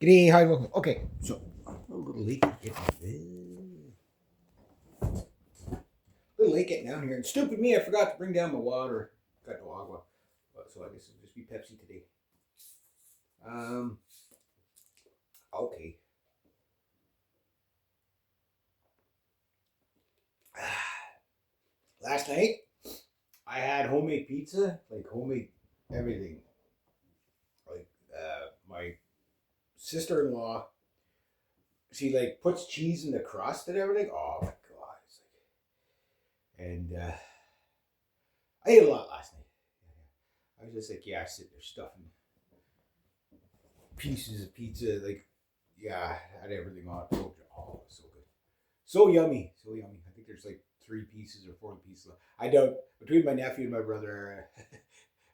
G'day, hi, welcome. Okay, so I'm a little late getting down here. And stupid me, I forgot to bring down my water. Got no agua. So I guess it'll just be Pepsi today. Um, okay. Last night, I had homemade pizza, like homemade everything. Like, my sister-in-law, she like puts cheese in the crust and everything. Oh my god! And I ate a lot last night. I was just like, yeah, sitting there stuffing pieces of pizza, like, yeah, had everything on it. Oh, it was so good. So yummy. So yummy. I think there's like 3 pieces or 4 pieces left. I doubt, between my nephew and my brother,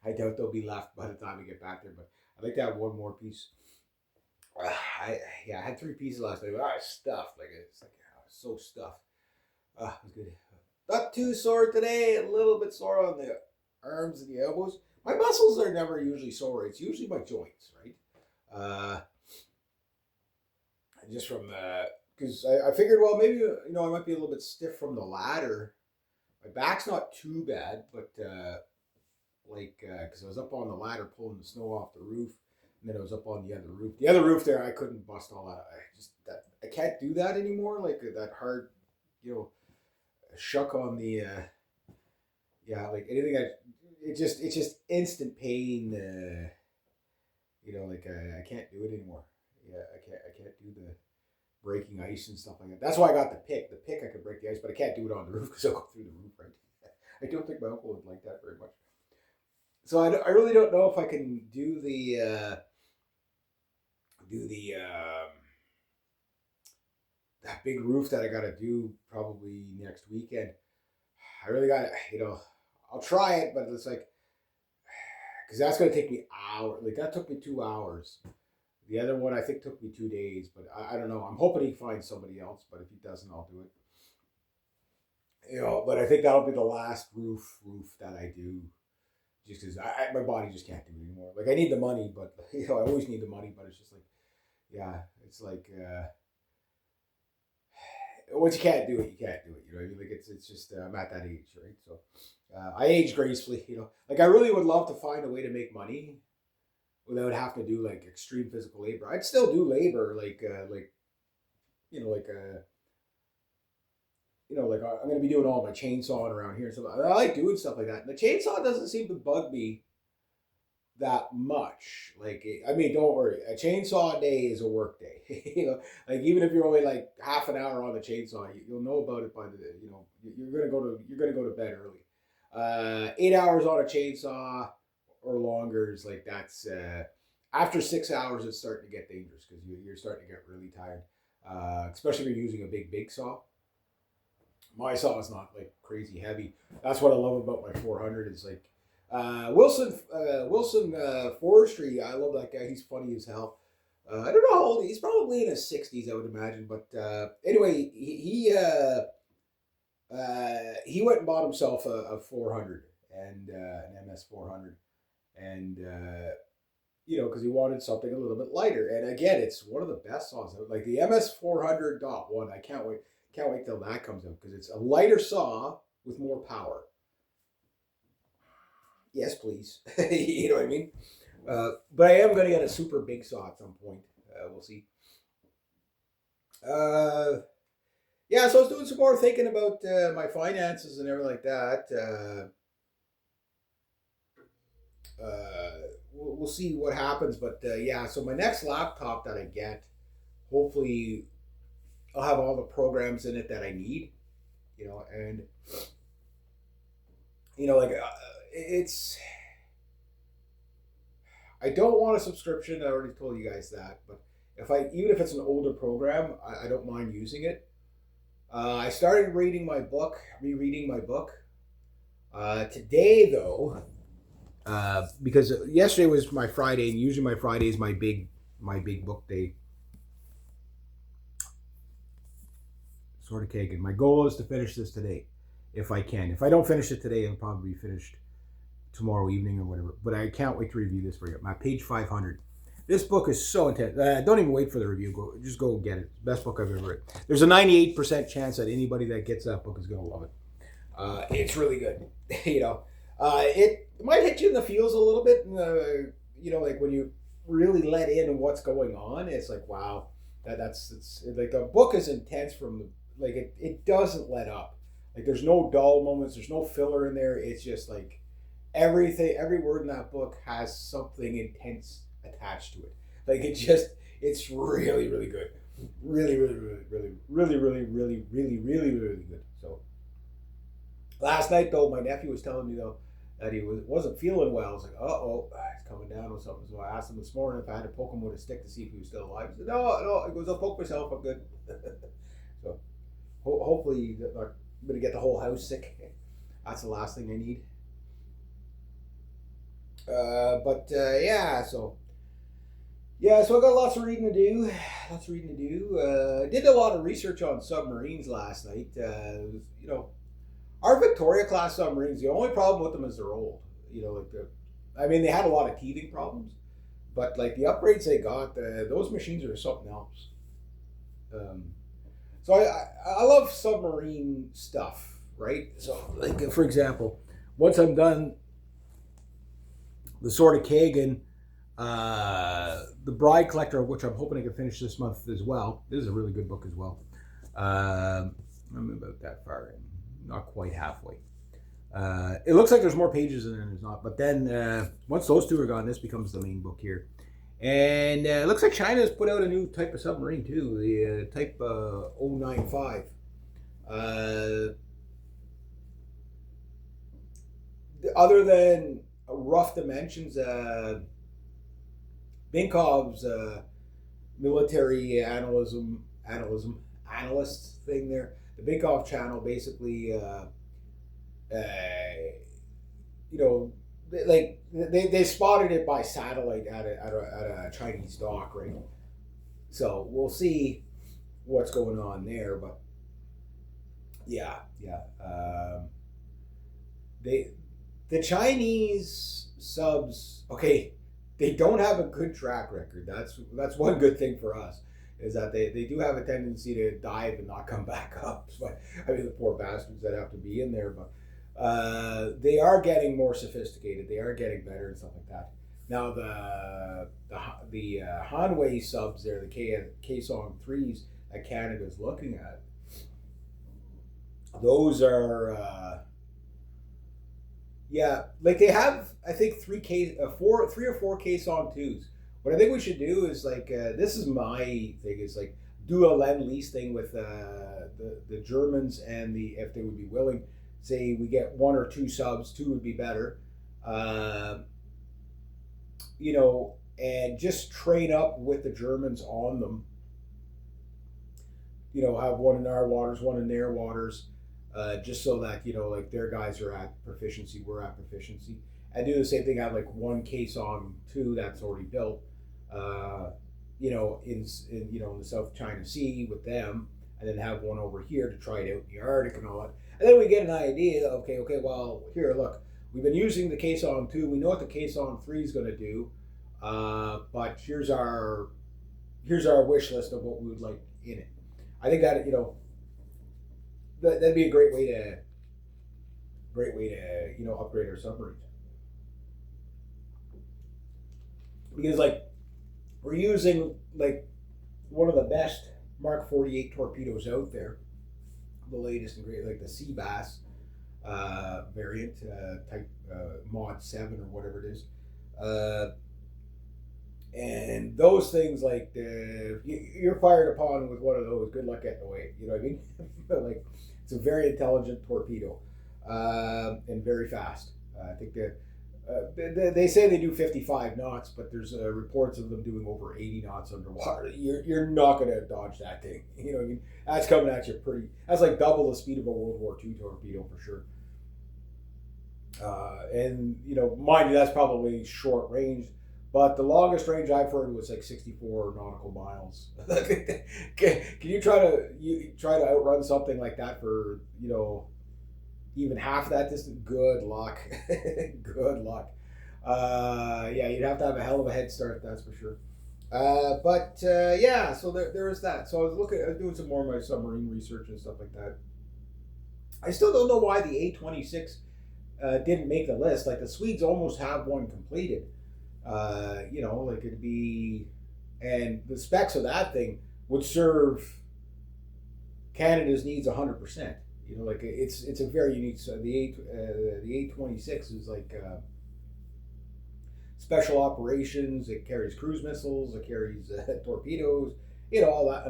I doubt they'll be left by the time we get back there, but I'd like to have one more piece. I had 3 pieces last night, but I was stuffed. Like, it's like, I was so stuffed. It was good. Not too sore today, a little bit sore on the arms and the elbows. My muscles are never usually sore. It's usually my joints, right? Uh, just from because I figured, well, maybe I might be a little bit stiff from the ladder. My back's not too bad, but because I was up on the ladder pulling the snow off the roof, and then I was up on the other roof. The other roof there, I couldn't bust all that. I can't do that anymore. Like that hard, shuck on the like anything. It's just instant pain. I can't do it anymore. Yeah, I can't do the breaking ice and stuff like that. That's why I got the pick. The pick I could break the ice, but I can't do it on the roof because I'll go through the roof, right? I don't think my uncle would like that very much. So I really don't know if I can do the that big roof that I got to do probably next weekend. I really got I'll try it, but it's like because that's gonna take me hours. Like that took me 2 hours. The other one I think took me 2 days, but I don't know. I'm hoping he finds somebody else, but if he doesn't, I'll do it. But I think that'll be the last roof that I do, just because my body just can't do it anymore. Like I need the money, but I always need the money, but it's just like, yeah, it's like once you can't do it, you can't do it. You know what I mean? Like it's just I'm at that age, right? So I age gracefully. Like I really would love to find a way to make money without having to do like extreme physical labor. I'd still do labor, you know, like uh, I'm going to be doing all my chainsawing around here. So I like doing stuff like that. And the chainsaw doesn't seem to bug me that much. Like, I mean, don't worry. A chainsaw day is a work day. Like even if you're only like half an hour on the chainsaw, you'll know about it by the, you're gonna go to bed early. 8 hours on a chainsaw or longer is like that's after 6 hours it's starting to get dangerous because you're starting to get really tired, especially if you're using a big saw. My saw is not like crazy heavy. That's what I love about my 400. Is like Wilson Forestry. I love that guy. He's funny as hell. I don't know how old he's probably in his 60s, I would imagine. But anyway, he went and bought himself a 400 and an MS 400, and because he wanted something a little bit lighter. And again, it's one of the best saws. Like the MS 400.1. I can't wait. Can't wait till that comes out because it's a lighter saw with more power. Yes, please. You know what I mean? But I am going to get a super big saw at some point. We'll see. Uh, yeah, so I was doing some more thinking about my finances and everything like that. We'll see what happens. But yeah, so my next laptop that I get, hopefully, I'll have all the programs in it that I need. And it's I don't want a subscription. I already told you guys that, but even if it's an older program, I don't mind using it. I started rereading my book. Today though, because yesterday was my Friday, and usually my Friday is my big book day. Sort of Kagan. My goal is to finish this today, if I can. If I don't finish it today, it'll probably be finished tomorrow evening or whatever. But I can't wait to review this for you. I'm at page 500. This book is so intense. Don't even wait for the review. Just go get it. Best book I've ever read. There's a 98% chance that anybody that gets that book is going to love it. It's really good. It might hit you in the feels a little bit. Like when you really let in what's going on, it's like, wow, it's like the book is intense like it doesn't let up. Like there's no dull moments. There's no filler in there. It's just like everything. Every word in that book has something intense attached to it. Like it's really, really good. Really, really, really, really, really, really, really, really, really, really good. So last night though, my nephew was telling me though that he wasn't feeling well. I was like, he's coming down with something. So I asked him this morning if I had to poke him with a stick to see if he was still alive. He said, no. He goes, I'll poke myself. I'm good. So hopefully I'm not going to get the whole house sick. That's the last thing I need. So I got lots of reading to do. I did a lot of research on submarines last night. Our Victoria class submarines, the only problem with them is they're old. They had a lot of teething problems, but like the upgrades they got, those machines are something else. So I love submarine stuff, right? So like for example, once I'm done the Sword of Kagan, the Bride Collector, which I'm hoping I can finish this month as well. This is a really good book as well. I'm about that far in, not quite halfway. It looks like there's more pages than there's not, but then once those two are gone, this becomes the main book here. And it looks like China's put out a new type of submarine too, the Type 095. Other than rough dimensions, Binkov's military analyst thing there, the Binkov channel basically, they spotted it by satellite at a Chinese dock, right? So we'll see what's going on there, but the Chinese subs, okay, they don't have a good track record. That's one good thing for us, is that they do have a tendency to dive and not come back up. But the poor bastards that have to be in there, but they are getting more sophisticated. They are getting better and stuff like that. Now the Hanwei subs there, the Kaesong 3s that Canada's looking at, those are like they have, I think, 3 or 4 Kaesong 2s. What I think we should do is like this is my thing, is like do a Lend-Lease thing with the Germans, and if they would be willing, say we get 1 or 2 subs, 2 would be better, and just train up with the Germans on them. Have 1 in our waters, 1 in their waters, just so that like their guys are at proficiency, we're at proficiency, and do the same thing. Have like 1 Kaesong 2 that's already built, in the South China Sea with them, and then have 1 over here to try it out in the Arctic and all that. And then we get an idea. Okay. Well, here, look, we've been using the Kaesong 2. We know what the Kaesong 3 is going to do, but here's our wish list of what we would like in it. I think that that'd be a great way to upgrade our submarines, because like we're using like one of the best Mark 48 torpedoes out there, the latest and great, like the Sea Bass variant, type Mod 7 or whatever it is, and those things, like you're fired upon with one of those, good luck getting away. You know what I mean? Like it's a very intelligent torpedo, and very fast. I think they say they do 55 knots, but there's reports of them doing over 80 knots underwater. You're not going to dodge that thing. You know what I mean? That's coming at you pretty. That's like double the speed of a World War II torpedo for sure. And mind you, that's probably short range. But the longest range I've heard was like 64 nautical miles. Can you try to outrun something like that for even half that distance? Good luck. Good luck. You'd have to have a hell of a head start, that's for sure. Yeah, so there is that. So I was doing some more of my submarine research and stuff like that. I still don't know why the A-26 didn't make the list. Like the Swedes almost have one completed. Like it'd be, and the specs of that thing would serve Canada's needs 100%. Like it's a very unique. So the A-26 is like special operations. It carries cruise missiles. It carries torpedoes. All that,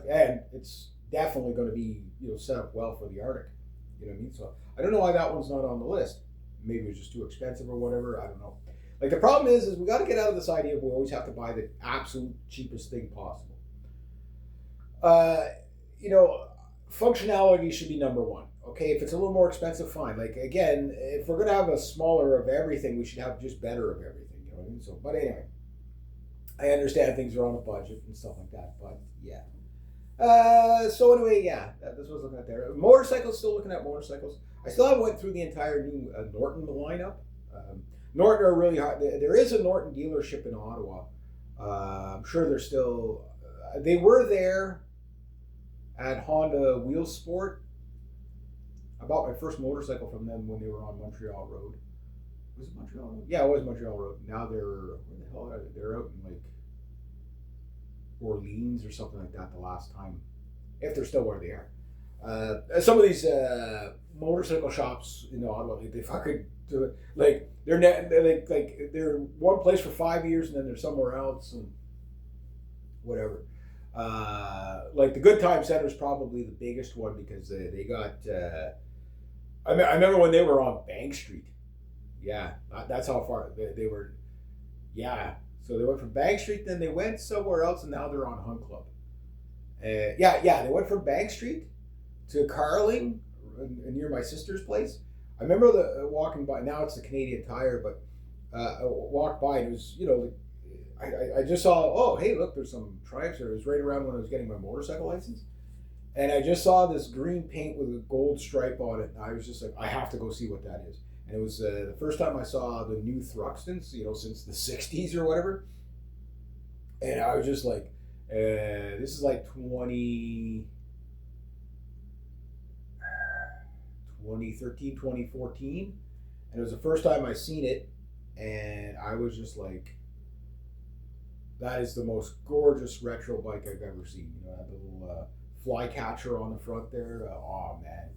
and it's definitely going to be set up well for the Arctic. You know what I mean? So I don't know why that one's not on the list. Maybe it's just too expensive or whatever. I don't know. Like the problem is we got to get out of this idea of we always have to buy the absolute cheapest thing possible. Uh, you know, Functionality should be number one. Okay, if it's a little more expensive, fine. Like again, if we're gonna have a smaller of everything, we should have just better of everything. You know what I mean? So, but anyway, I understand things are on a budget and stuff like that. But yeah. So anyway, yeah, this was looking at there. Motorcycles, still looking at motorcycles. I still haven't went through the entire new Norton lineup. Norton are really hard. There is a Norton dealership in Ottawa. I'm sure they're still. They were there at Honda Wheel Sport. I bought my first motorcycle from them when they were on Montreal Road. Was it Montreal Road? Yeah, it was Montreal Road. Now they're where the hell are they? They're out in like Orleans or something like that. The last time, if they're still where they are. Some of these motorcycle shops in Ottawa, they fucking do it. Like they're one place for 5 years and then they're somewhere else and whatever. Like the Good Time Center is probably the biggest one because they got. I remember when they were on Bank Street. Yeah, that's how far they were. Yeah, so they went from Bank Street, then they went somewhere else, and now they're on Hunt Club. They went from Bank Street to Carling near my sister's place. I remember walking by. Now it's the Canadian Tire, but I walked by and it was I just saw, oh, hey, look, there's some Triumphs there. It was right around when I was getting my motorcycle license. And I just saw this green paint with a gold stripe on it. And I was just like, I have to go see what that is. And it was the first time I saw the new Thruxtons, since the 60s or whatever. And I was just like, this is like 2013, 2014. And it was the first time I seen it. And I was just like, that is the most gorgeous retro bike I've ever seen. Had the little fly catcher on the front there. Oh man!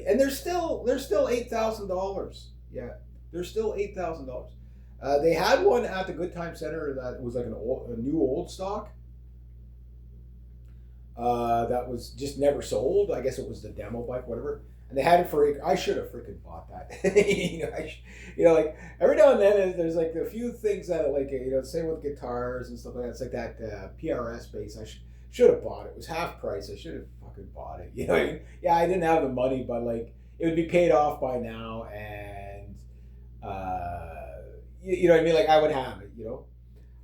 And they're still $8,000. Yeah, they're still $8,000. They had one at the Good Time Center that was like a new old stock. That was just never sold. I guess it was the demo bike, whatever. And they had it for. I should have freaking bought that. Like every now and then there's like a few things that like same with guitars and stuff like that. It's like that PRS bass. I should have bought it. It was half price. I should have fucking bought it. Yeah, I didn't have the money, but like it would be paid off by now, and you know what I mean. Like I would have it.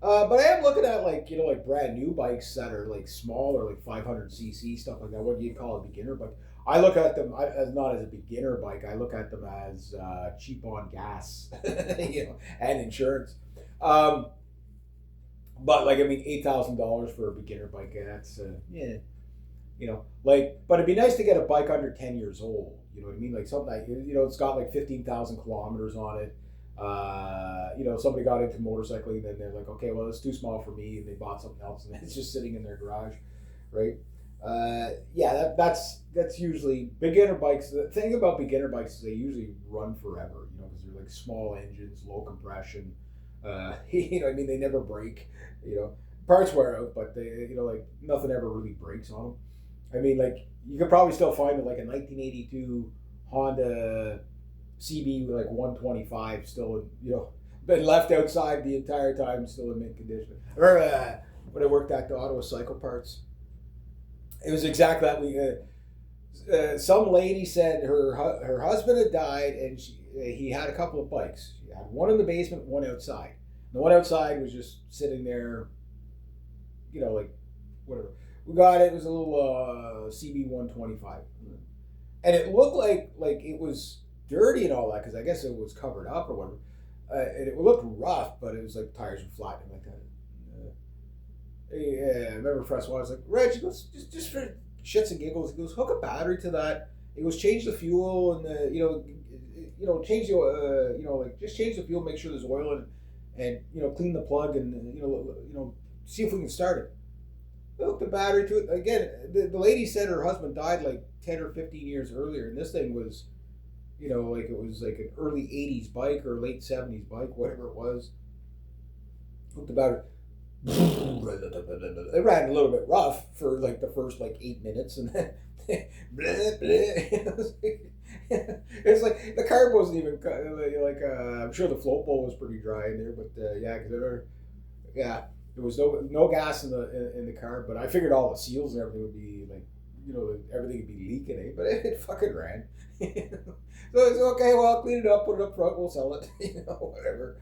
But I am looking at like brand new bikes that are like smaller, like 500cc stuff like that. What do you call a beginner bike? I look at them as not as a beginner bike. I look at them as cheap on gas, and insurance. But like I mean, $8,000 for a beginner bike. That's But it'd be nice to get a bike under 10 years old. You know what I mean? Like something like it's got like 15,000 kilometers on it. Somebody got into motorcycling, and then they're like, okay, well, it's too small for me, and they bought something else, and it's just sitting in their garage, right? That's usually beginner bikes. The thing about beginner bikes is they usually run forever, because they're like small engines, low compression. I mean, they never break. Parts wear out, but they, like nothing ever really breaks on them. I mean, like you could probably still find it like a 1982 Honda CB like 125 still, been left outside the entire time, still in mint condition. Or when I worked at the Ottawa Cycle Parts, it was exactly that. Some lady said her husband had died, and he had a couple of bikes. He had one in the basement, one outside. The one outside was just sitting there, like whatever. We got it. It was a little CB 125, and it looked like it was dirty and all that because I guess it was covered up or whatever. And it looked rough, but it was like tires were flat and like that. I remember Francois was like, Reg, he goes, just for shits and giggles, he goes, hook a battery to that. He goes, change the fuel and change the like just change the fuel, make sure there's oil in it, and clean the plug and see if we can start it. I hooked the battery to it again. The lady said her husband died like 10 or 15 years earlier, and this thing was, like it was like an early '80s bike or late '70s bike, whatever it was. Hooked the battery. It ran a little bit rough for like the first like 8 minutes, and then bleh, bleh. It's like the carb wasn't even like I'm sure the float bowl was pretty dry in there, but yeah, because there was no gas in the carb, but I figured all the seals and everything would be like everything would be leaking, but it fucking ran. So it's okay. Well, I'll clean it up, put it up front, we'll sell it, whatever.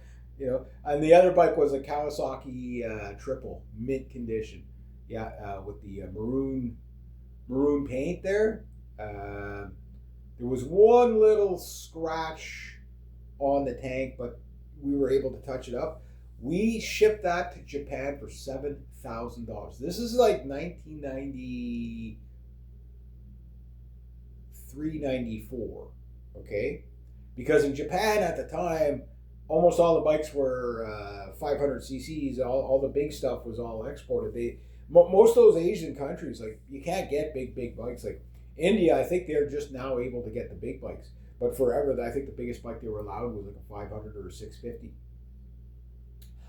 And the other bike was a Kawasaki Triple, mint condition. Yeah, with the maroon paint there. There was one little scratch on the tank, but we were able to touch it up. We shipped that to Japan for $7,000. This is like 1993, 94. Okay, because in Japan at the time, almost all the bikes were 500 cc's. All the big stuff was all exported. Most of those Asian countries, like you can't get big bikes. Like India, I think they're just now able to get the big bikes. But forever, I think the biggest bike they were allowed was like a 500 or a 650.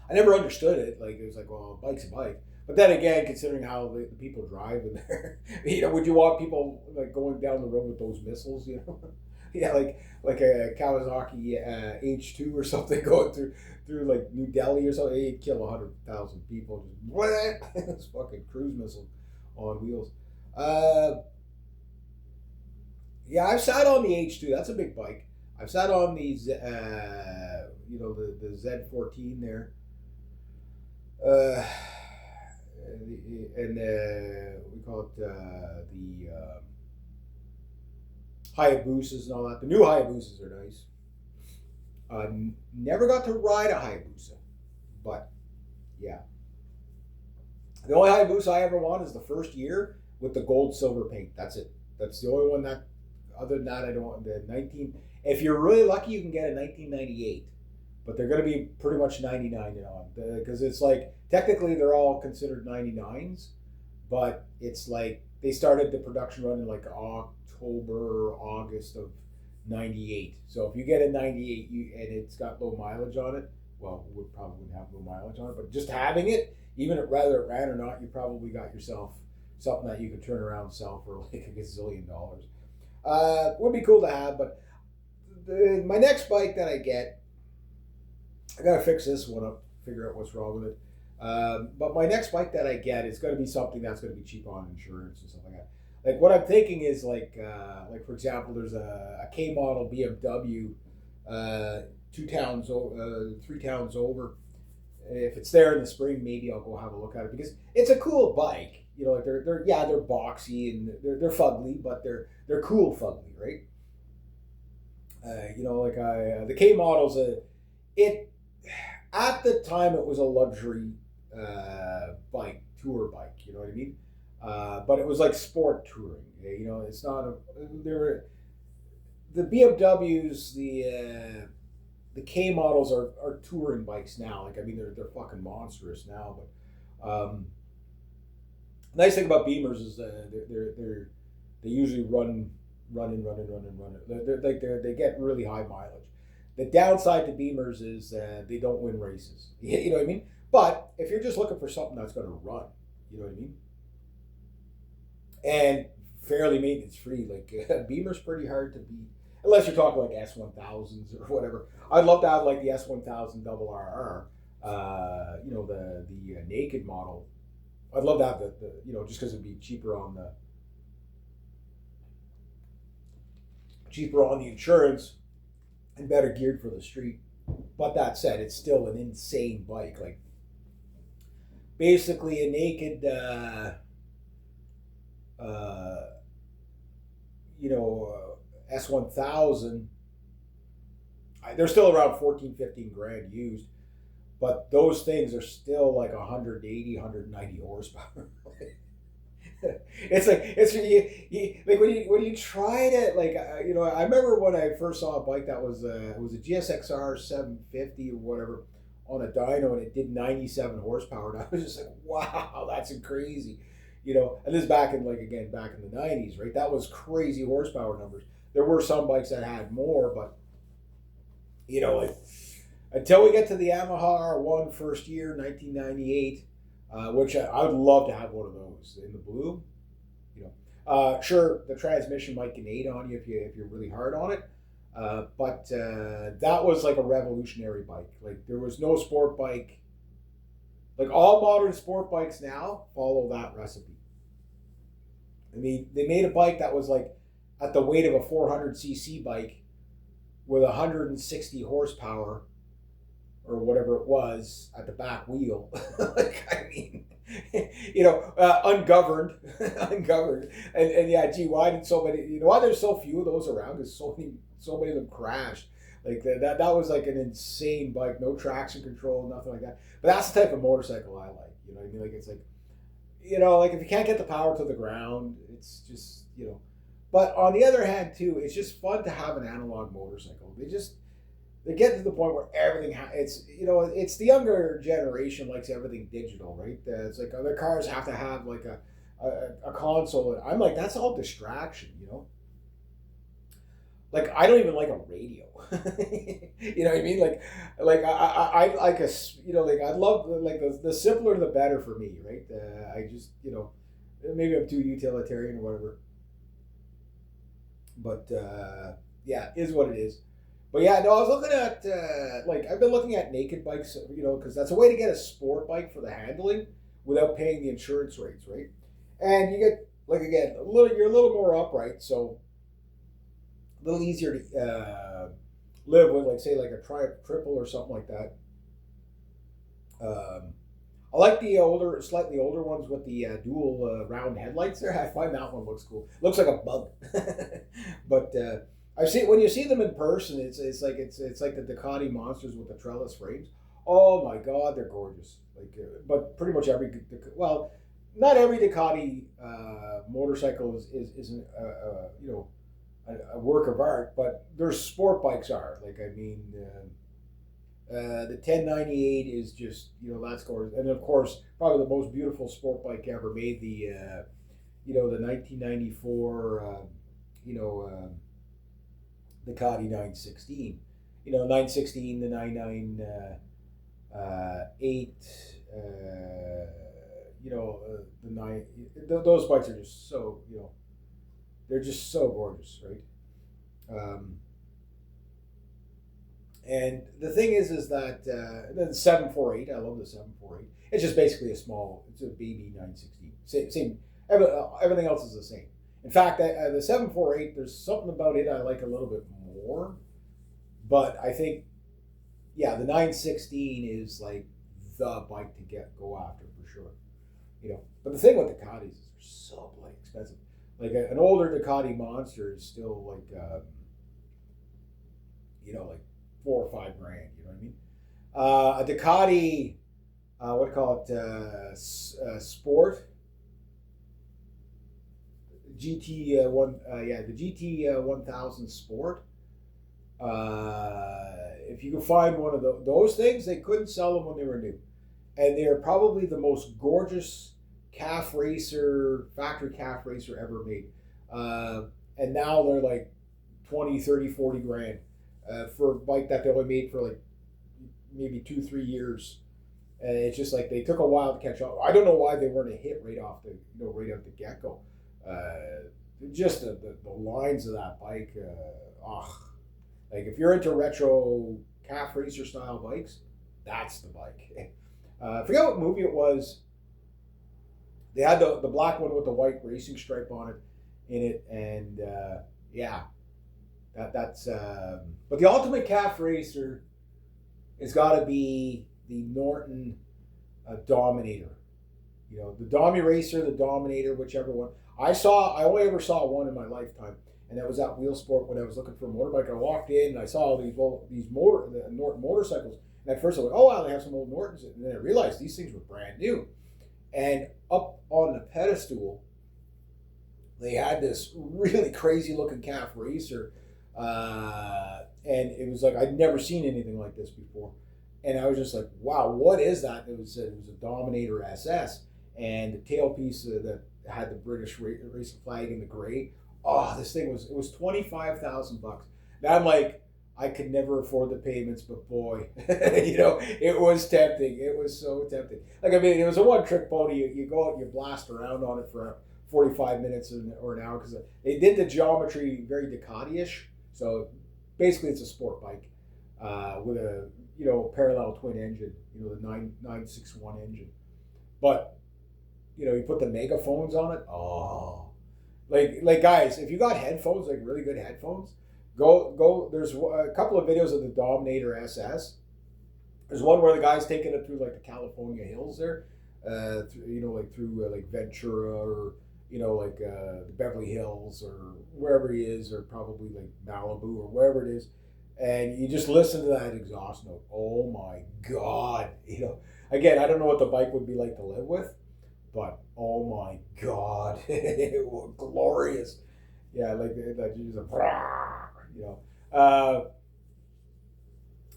I never understood it. Like it was like, well, a bike's a bike. But then again, considering how the people drive in there, would you want people like going down the road with those missiles? Yeah, like a Kawasaki H2 or something going through like New Delhi or something. It'd kill 100,000 people. Just what? This fucking cruise missile on wheels. Yeah, I've sat on the H2. That's a big bike. I've sat on the Z14 there. And we call it the Hayabusas and all that. The new Hayabusas are nice. Never got to ride a Hayabusa, but yeah. The only Hayabusa I ever want is the first year with the gold silver paint. That's it. That's the only one that. Other than that, I don't want the 19. If you're really lucky, you can get a 1998, but they're going to be pretty much 99 and on because it's like technically they're all considered 99s, but it's like they started the production run in like October, August of 98. So if you get a 98 and it's got low mileage on it, well, we probably wouldn't have low mileage on it, but just having it, even whether it ran or not, you probably got yourself something that you could turn around and sell for like a gazillion dollars. Would be cool to have, but my next bike that I get, I gotta fix this one up, figure out what's wrong with it. But my next bike that I get is going to be something that's going to be cheap on insurance and stuff like that. Like what I'm thinking is like for example, there's a K model BMW, 3 towns over. If it's there in the spring, maybe I'll go have a look at it because it's a cool bike. Like they're boxy and they're fugly, but they're cool fugly, right? The K model's it at the time it was a luxury bike, tour bike. You know what I mean? But it was like sport touring. It's not the BMWs, the K models are touring bikes now. Like I mean, they're fucking monstrous now. But nice thing about Beamers is they usually run. They get really high mileage. The downside to Beamers is they don't win races. You know what I mean? But if you're just looking for something that's going to run, you know what I mean? And fairly maintenance free, like Beamer's pretty hard to beat. Unless you're talking like S1000s or whatever. I'd love to have like the S1000 double RR, the naked model. I'd love to have the just because it'd be cheaper on the insurance and better geared for the street. But that said, it's still an insane bike. Like basically a naked, S1000. They're still around 14, 15 grand used. but those things are still like 180, 190 horsepower. Like when you try to like I remember when I first saw a bike that was it was a GSXR 750 or whatever on a dyno, and it did 97 horsepower, and I was just like, wow, that's crazy. And this back in back in the 90s, right? That was crazy horsepower numbers. There were some bikes that had more, but like until we get to the Yamaha R1 first year, 1998, which I would love to have one of those in the blue. Sure, the transmission might grenade on you if you're really hard on it, but that was like a revolutionary bike. Like there was no sport bike. Like all modern sport bikes now follow that recipe. I mean, they made a bike that was like at the weight of a 400cc bike with 160 horsepower or whatever it was at the back wheel. Ungoverned, ungoverned, and yeah, gee, why did so many? Why there's so few of those around? Because so many of them crashed. Like that was like an insane bike, no traction control, nothing like that. But that's the type of motorcycle I like. You know what I mean? Like it's like, like if you can't get the power to the ground, it's just But on the other hand, too, it's just fun to have an analog motorcycle. They get to the point where everything it's the younger generation likes everything digital, right? It's like other cars have to have like a console. I'm like, that's all distraction, Like I don't even like a radio. You know what I mean? Like I like like I love like the simpler the better for me, right? I just maybe I'm too utilitarian or whatever. But yeah, is what it is. But yeah, no, I was looking at I've been looking at naked bikes, because that's a way to get a sport bike for the handling without paying the insurance rates, right? And you get again you're a little more upright, so a little easier to live with, say like a triple or something like that. I like the slightly older ones with the dual round headlights. There, I find that one looks cool. Looks like a bug, but. I see when you see them in person, it's like the Ducati monsters with the trellis frames. Oh my God, they're gorgeous. But pretty much not every Ducati motorcycle is a work of art, but their sport bikes are. The 1098 is just that's gorgeous, and of course probably the most beautiful sport bike ever made. The 1994 Ducati 916, 916, the 998, the 9. Those bikes are just so they're just so gorgeous, right? And the thing is that the 748, I love the 748. It's just basically it's a baby 916. Same. Everything else is the same. In fact, the 748, there's something about it I like a little bit more. But I think, the 916 is like the bike to go after for sure. But the thing with Ducatis is they're so bloody expensive. Like an older Ducati Monster is still like 4 or 5 grand. You know what I mean? A Ducati, what do you call it? Sport. GT the GT 1000 Sport. If you could find one of those things, they couldn't sell them when they were new, and they're probably the most gorgeous factory calf racer ever made. And now they're like 20, 30, 40 grand for a bike that they only made for like maybe 2-3 years. And it's just like they took a while to catch up. I don't know why they weren't a hit right out the get go. Just the lines of that bike, like if you're into retro calf racer style bikes, that's the bike. I forget what movie it was. They had the black one with the white racing stripe on it, and that's. But the ultimate calf racer has got to be the Norton Dominator. The Domi Racer, the Dominator, whichever one. I only ever saw one in my lifetime, and that was at Wheel Sport when I was looking for a motorbike. I walked in and I saw these Norton motorcycles, and And at first I went, oh wow, they have some old Nortons. And then I realized these things were brand new. And up on the pedestal, they had this really crazy looking calf racer. And it was like, I'd never seen anything like this before. And I was just like, wow, what is that? It was a Dominator SS. And the tailpiece that had the British racing flag in the gray. Oh, this thing was $25,000. Now I'm like, I could never afford the payments, but boy, it was tempting. It was so tempting. Like, I mean, it was a one-trick pony. You go out and you blast around on it for 45 minutes or an hour because they did the geometry very Ducati-ish. So basically, it's a sport bike with a parallel twin engine, the 961 engine. But you put the megaphones on it. Oh, like guys, if you got headphones, like really good headphones. Go. There's a couple of videos of the Dominator SS. There's one where the guy's taking it through like the California hills there, through like Ventura or the Beverly Hills or wherever he is, or probably like Malibu or wherever it is, and you just listen to that exhaust note. Oh my God! Again, I don't know what the bike would be like to live with, but oh my God, it was glorious. Yeah, like you just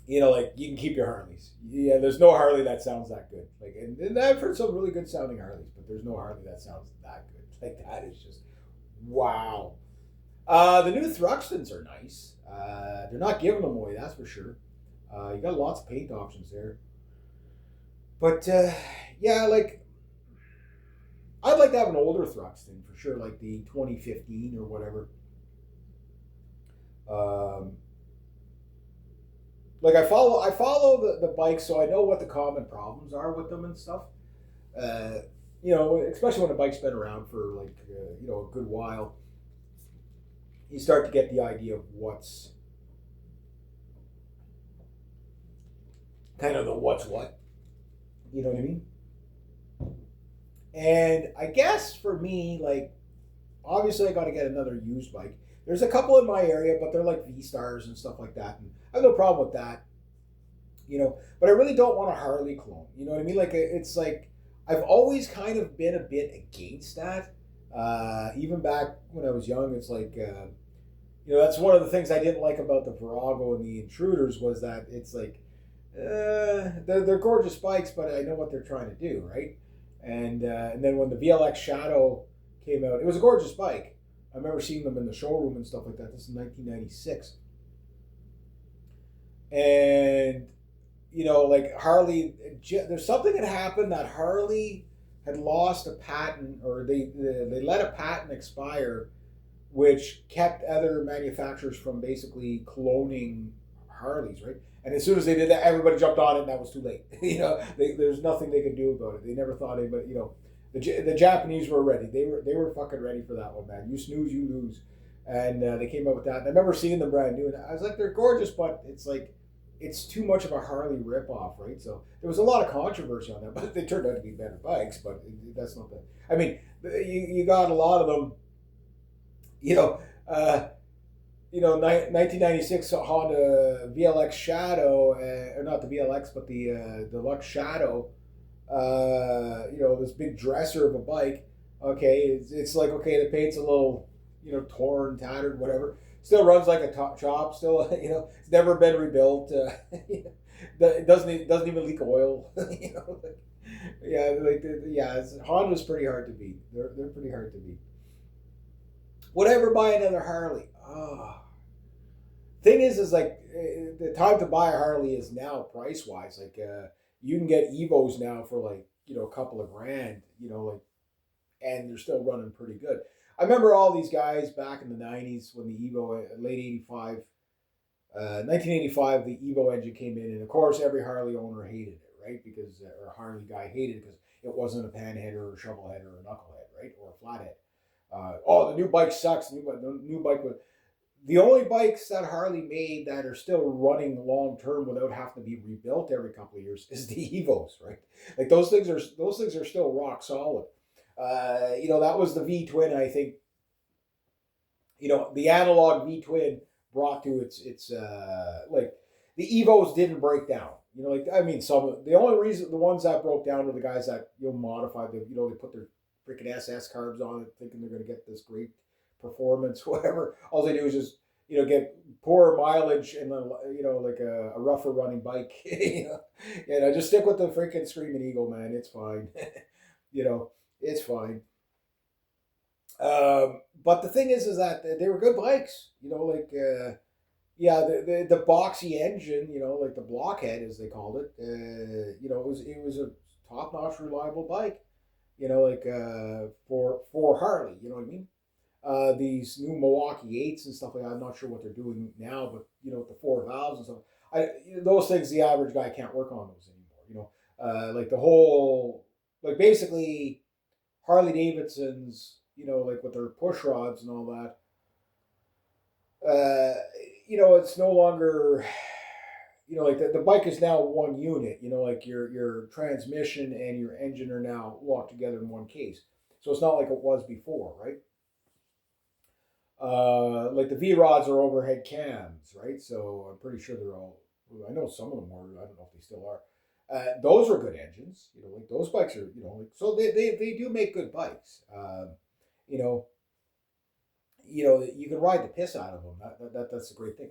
like you can keep your Harleys. Yeah, there's no Harley that sounds that good. Like, and I've heard some really good sounding Harleys, but there's no Harley that sounds that good. Like, that is just wow. The new Thruxtons are nice. They're not giving them away, that's for sure. You got lots of paint options there. But yeah, like I'd like to have an older Thruxton for sure, like the 2015 or whatever. Like I follow the bikes, so I know what the common problems are with them and stuff. Especially when a bike's been around for like a good while, you start to get the idea of what's kind of the what's what. You know what I mean? And I guess for me, like, obviously I got to get another used bike. There's a couple in my area, but they're like V-Stars and stuff like that. And I have no problem with that, but I really don't want a Harley clone. You know what I mean? Like, it's like, I've always kind of been a bit against that. Even back when I was young, it's like, that's one of the things I didn't like about the Virago and the Intruders was that it's like, they're gorgeous bikes, but I know what they're trying to do, right? And then when the VLX Shadow came out, it was a gorgeous bike. I remember seeing them in the showroom and stuff like that. This is 1996. And, like Harley, there's something that happened that Harley had lost a patent, or they let a patent expire, which kept other manufacturers from basically cloning Harleys, right? And as soon as they did that, everybody jumped on it, and that was too late. There's nothing they could do about it. They never thought anybody, the Japanese were ready. They were fucking ready for that one, man. You snooze, you lose. And they came up with that. And I remember seeing them brand new, and I was like, they're gorgeous, but it's like, it's too much of a Harley ripoff, right? So there was a lot of controversy on that, but they turned out to be better bikes. But that's not the. I mean, you got a lot of them. 1996 Honda VLX Shadow, or not the VLX, but the Deluxe Shadow. This big dresser of a bike. Okay, it's like, okay, the paint's a little, torn, tattered, whatever. Still runs like a top chop. Still, it's never been rebuilt. It doesn't even leak oil. Honda's pretty hard to beat. They're pretty hard to beat. Would I ever buy another Harley? Thing is like the time to buy a Harley is now price wise. Like you can get Evos now for like a couple of grand. And they're still running pretty good. I remember all these guys back in the 90s when the Evo, late 85, 1985, the Evo engine came in. And of course, every Harley owner hated it, right? Because, or Harley guy hated it because it wasn't a panheader or a shovelhead or a knucklehead, right? Or a flathead. The new bike sucks. The new bike was. The only bikes that Harley made that are still running long term without having to be rebuilt every couple of years is the Evos, right? Like those things are still rock solid. That was the V twin. I think the analog V twin brought to its like the Evos didn't break down. You know, like I mean, the only reason the ones that broke down are the guys that modified the they put their freaking SS carbs on it, thinking they're going to get this great performance, whatever. All they do is just get poor mileage and then like a rougher running bike. Just stick with the freaking Screaming Eagle, man. It's fine. you know, it's fine. But the thing is that they were good bikes. Yeah, the boxy engine, like the blockhead as they called it. It was a top notch, reliable bike. For Harley. You know what I mean? These new Milwaukee 8s and stuff like that. I'm not sure what they're doing now, but with the 4 valves and stuff, those things the average guy can't work on those anymore. Like the whole, like basically Harley Davidson's, like with their push rods and all that. It's no longer, like the bike is now one unit. Like your transmission and your engine are now locked together in one case. So it's not like it was before, right? Like the V rods are overhead cams, right? So I'm pretty sure they're all. I know some of them were. I don't know if they still are. Those are good engines. Like those bikes are. Like, so they do make good bikes. You know, you can ride the piss out of them. That's a great thing.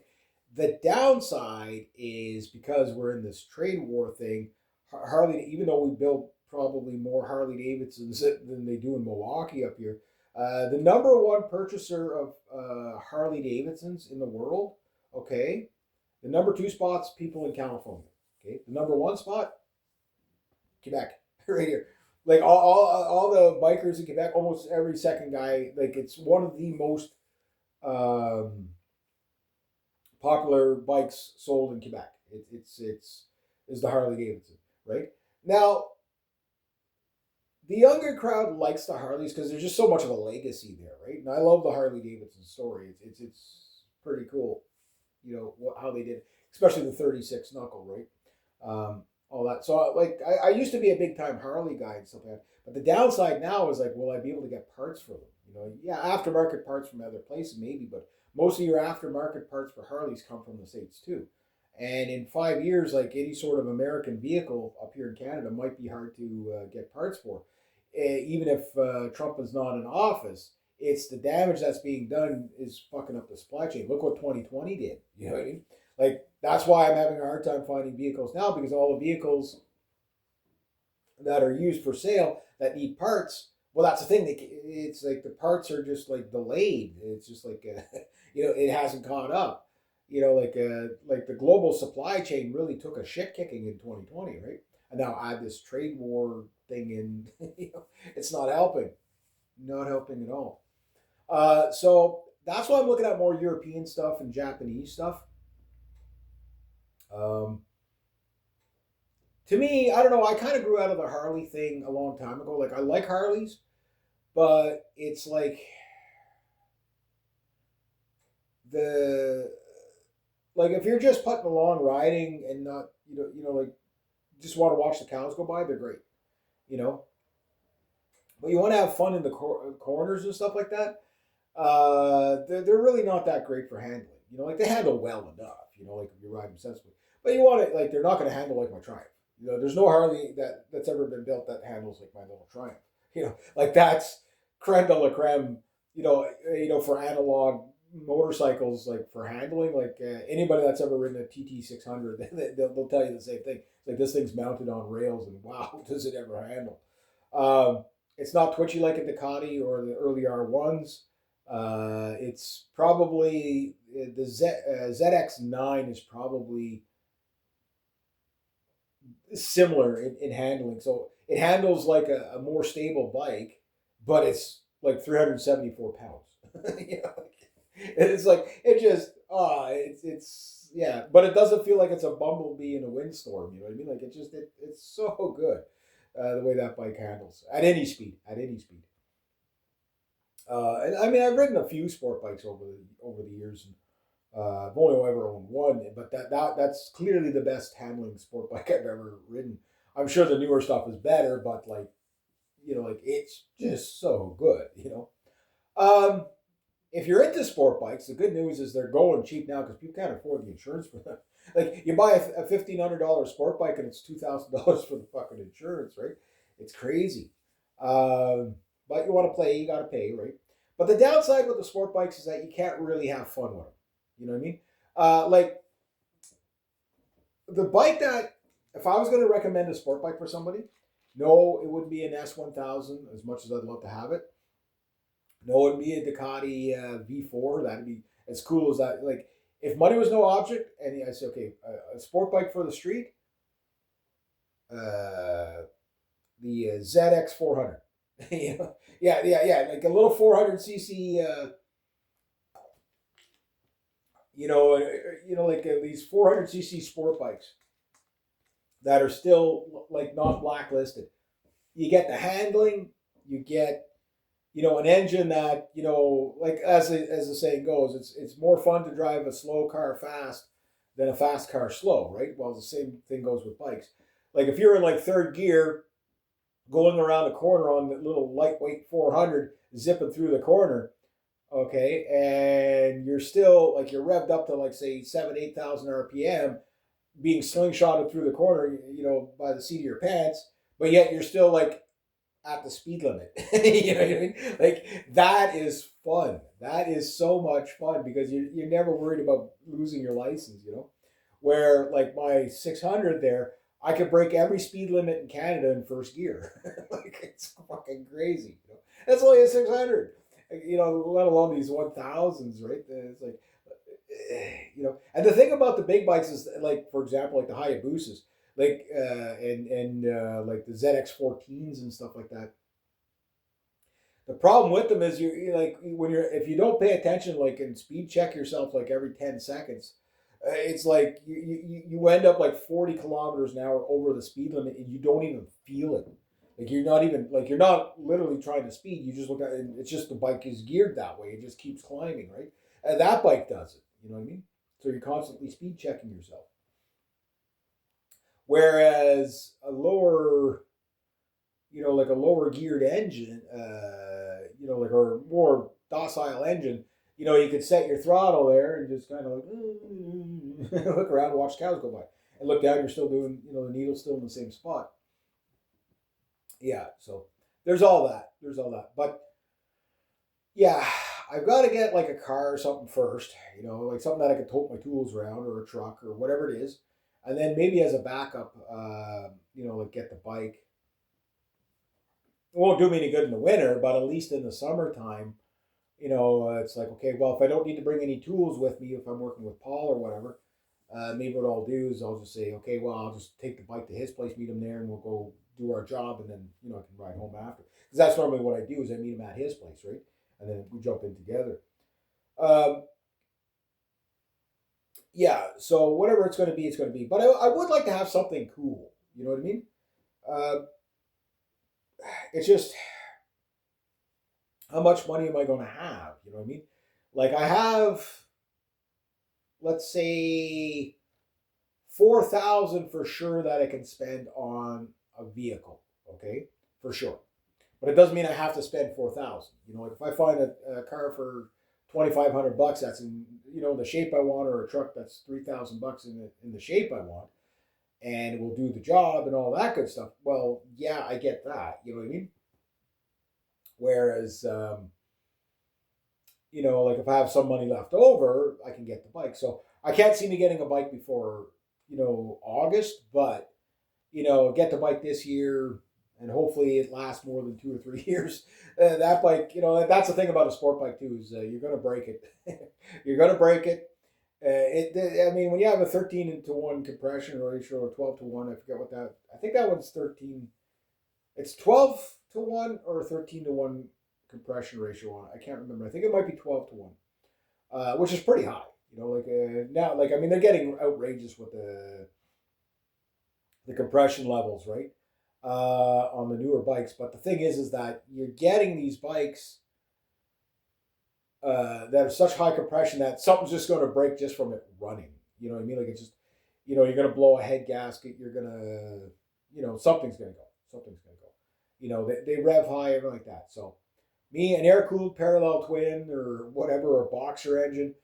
The downside is because we're in this trade war thing. Harley, even though we build probably more Harley Davidsons than they do in Milwaukee up here, the number one purchaser of Harley Davidsons in the world, okay, the number two spot's people in California. Okay, the number one spot, Quebec, right here. Like all the bikers in Quebec, almost every second guy, like it's one of the most popular bikes sold in Quebec. It's is the Harley Davidson, right? Now, the younger crowd likes the Harleys because there's just so much of a legacy there, right? And I love the Harley Davidson story. It's pretty cool, how they did, especially the 36 knuckle, right? All that. So I used to be a big time Harley guy and stuff like that. But the downside now is like, will I be able to get parts for them? Yeah, aftermarket parts from other places maybe, but most of your aftermarket parts for Harleys come from the States too. And in 5 years, like any sort of American vehicle up here in Canada might be hard to get parts for. Even if Trump is not in office, it's the damage that's being done is fucking up the supply chain. Look what 2020 did. You know what I mean? Like, that's why I'm having a hard time finding vehicles now, because all the vehicles that are used for sale that need parts, well, that's the thing. It's like the parts are just like delayed. It's just like, it hasn't caught up. Like the global supply chain really took a shit kicking in 2020, right? And now add this trade war thing in, it's not helping. Not helping at all. So that's why I'm looking at more European stuff and Japanese stuff. To me, I don't know. I kind of grew out of the Harley thing a long time ago. Like I like Harleys, but it's like the like if you're just putting along riding and not like just want to watch the cows go by, they're great, you know. But you want to have fun in the corners and stuff like that. They're really not that great for handling. Like they handle well enough. Like if you ride them sensibly. But you want to like they're not going to handle like my Triumph. There's no Harley that's ever been built that handles like my little Triumph. Like that's creme de la creme. For analog motorcycles, like for handling, like anybody that's ever ridden a TT600, they'll tell you the same thing. It's like this thing's mounted on rails, and wow, does it ever handle? It's not twitchy like a Ducati or the early R1s. It's probably the ZX9 is probably similar in handling. So it handles like a more stable bike, but it's like 374 pounds. It's like it just it's yeah, but it doesn't feel like it's a bumblebee in a windstorm. You know what I mean? Like it's so good the way that bike handles at any speed. And I mean, I've ridden a few sport bikes over the years, and I've only ever owned one, but that's clearly the best handling sport bike I've ever ridden. I'm sure the newer stuff is better, but like like it's just so good. If you're into sport bikes, the good news is they're going cheap now because people can't afford the insurance for them. Like you buy a $1,500 sport bike and it's $2,000 for the fucking insurance, right? It's crazy. But you want to play, you got to pay, right? But the downside with the sport bikes is that you can't really have fun with them. You know what I mean? Like the bike that, if I was going to recommend a sport bike for somebody, no, it wouldn't be an S1000 as much as I'd love to have it. No, it'd be a Ducati V4. That'd be as cool as that. Like, if money was no object, and I say, okay, a sport bike for the street, uh, the ZX 400. You know? Yeah, like a little 400cc. Like these 400cc sport bikes that are still like not blacklisted. You get the handling, you get an engine that like as the saying goes, it's more fun to drive a slow car fast than a fast car slow, right? Well, the same thing goes with bikes. Like if you're in like third gear, going around a corner on the little lightweight 400, zipping through the corner, okay, and you're still like you're revved up to like say 7,000-8,000 RPM, being slingshotted through the corner, by the seat of your pants, but yet you're still like at the speed limit. You know what I mean? Like that is fun. That is so much fun because you're never worried about losing your license. Where like my 600 there, I could break every speed limit in Canada in first gear. Like it's fucking crazy. That's only a 600. Let alone these 1000s, right? It's like, and the thing about the big bikes is like, for example, like the Hayabusas, like and like the ZX14s and stuff like that. The problem with them is you're like if you don't pay attention, like and speed check yourself like every 10 seconds, it's like you end up like 40 kilometers an hour over the speed limit and you don't even feel it. Like you're not literally trying to speed. You just look at it, and it's just the bike is geared that way. It just keeps climbing, right? And that bike does it. You know what I mean? So you're constantly speed checking yourself. Whereas like a lower geared engine, like or more docile engine, you could set your throttle there and just kind of like look around and watch cows go by, and look down. You're still doing, the needle's still in the same spot. Yeah, so there's all that. But yeah, I've got to get like a car or something first, like something that I can tote my tools around or a truck or whatever it is. And then maybe as a backup, like get the bike. It won't do me any good in the winter, but at least in the summertime, it's like, okay, well, if I don't need to bring any tools with me, if I'm working with Paul or whatever, maybe what I'll do is I'll just say, okay, well, I'll just take the bike to his place, meet him there, and we'll go do our job, and then, I can ride home after. Because that's normally what I do is I meet him at his place, right? And then we jump in together. Um, yeah, so whatever it's going to be, it's going to be. But I would like to have something cool. You know what I mean? Uh, it's just how much money am I going to have? You know what I mean? Like I have, let's say, 4,000 for sure that I can spend on a vehicle. Okay, for sure. But it doesn't mean I have to spend 4,000. Like if I find a car for $2,500 that's in the shape I want, or a truck that's $3,000 in the shape I want, and it will do the job and all that good stuff. Well, yeah, I get that. You know what I mean? Whereas, like if I have some money left over, I can get the bike. So I can't see me getting a bike before, August, but, get the bike this year and hopefully it lasts more than 2 or 3 years. That bike, that's the thing about a sport bike too, is you're going to break it. You're going to break it. I mean, when you have a 13-to-1 compression ratio or 12-to-1, I forget what that. I think that one's 13. It's 12-to-1 or 13-to-1 compression ratio on it. I can't remember. I think it might be 12-to-1, which is pretty high. Now, like I mean, they're getting outrageous with the compression levels, right? On the newer bikes. But the thing is that you're getting these bikes that are such high compression that something's just going to break just from it running. You know what I mean? Like it's just, you're going to blow a head gasket. You're going to, something's going to go. Something's going to go. They rev high, everything like that. So me, an air-cooled parallel twin or whatever, or boxer engine,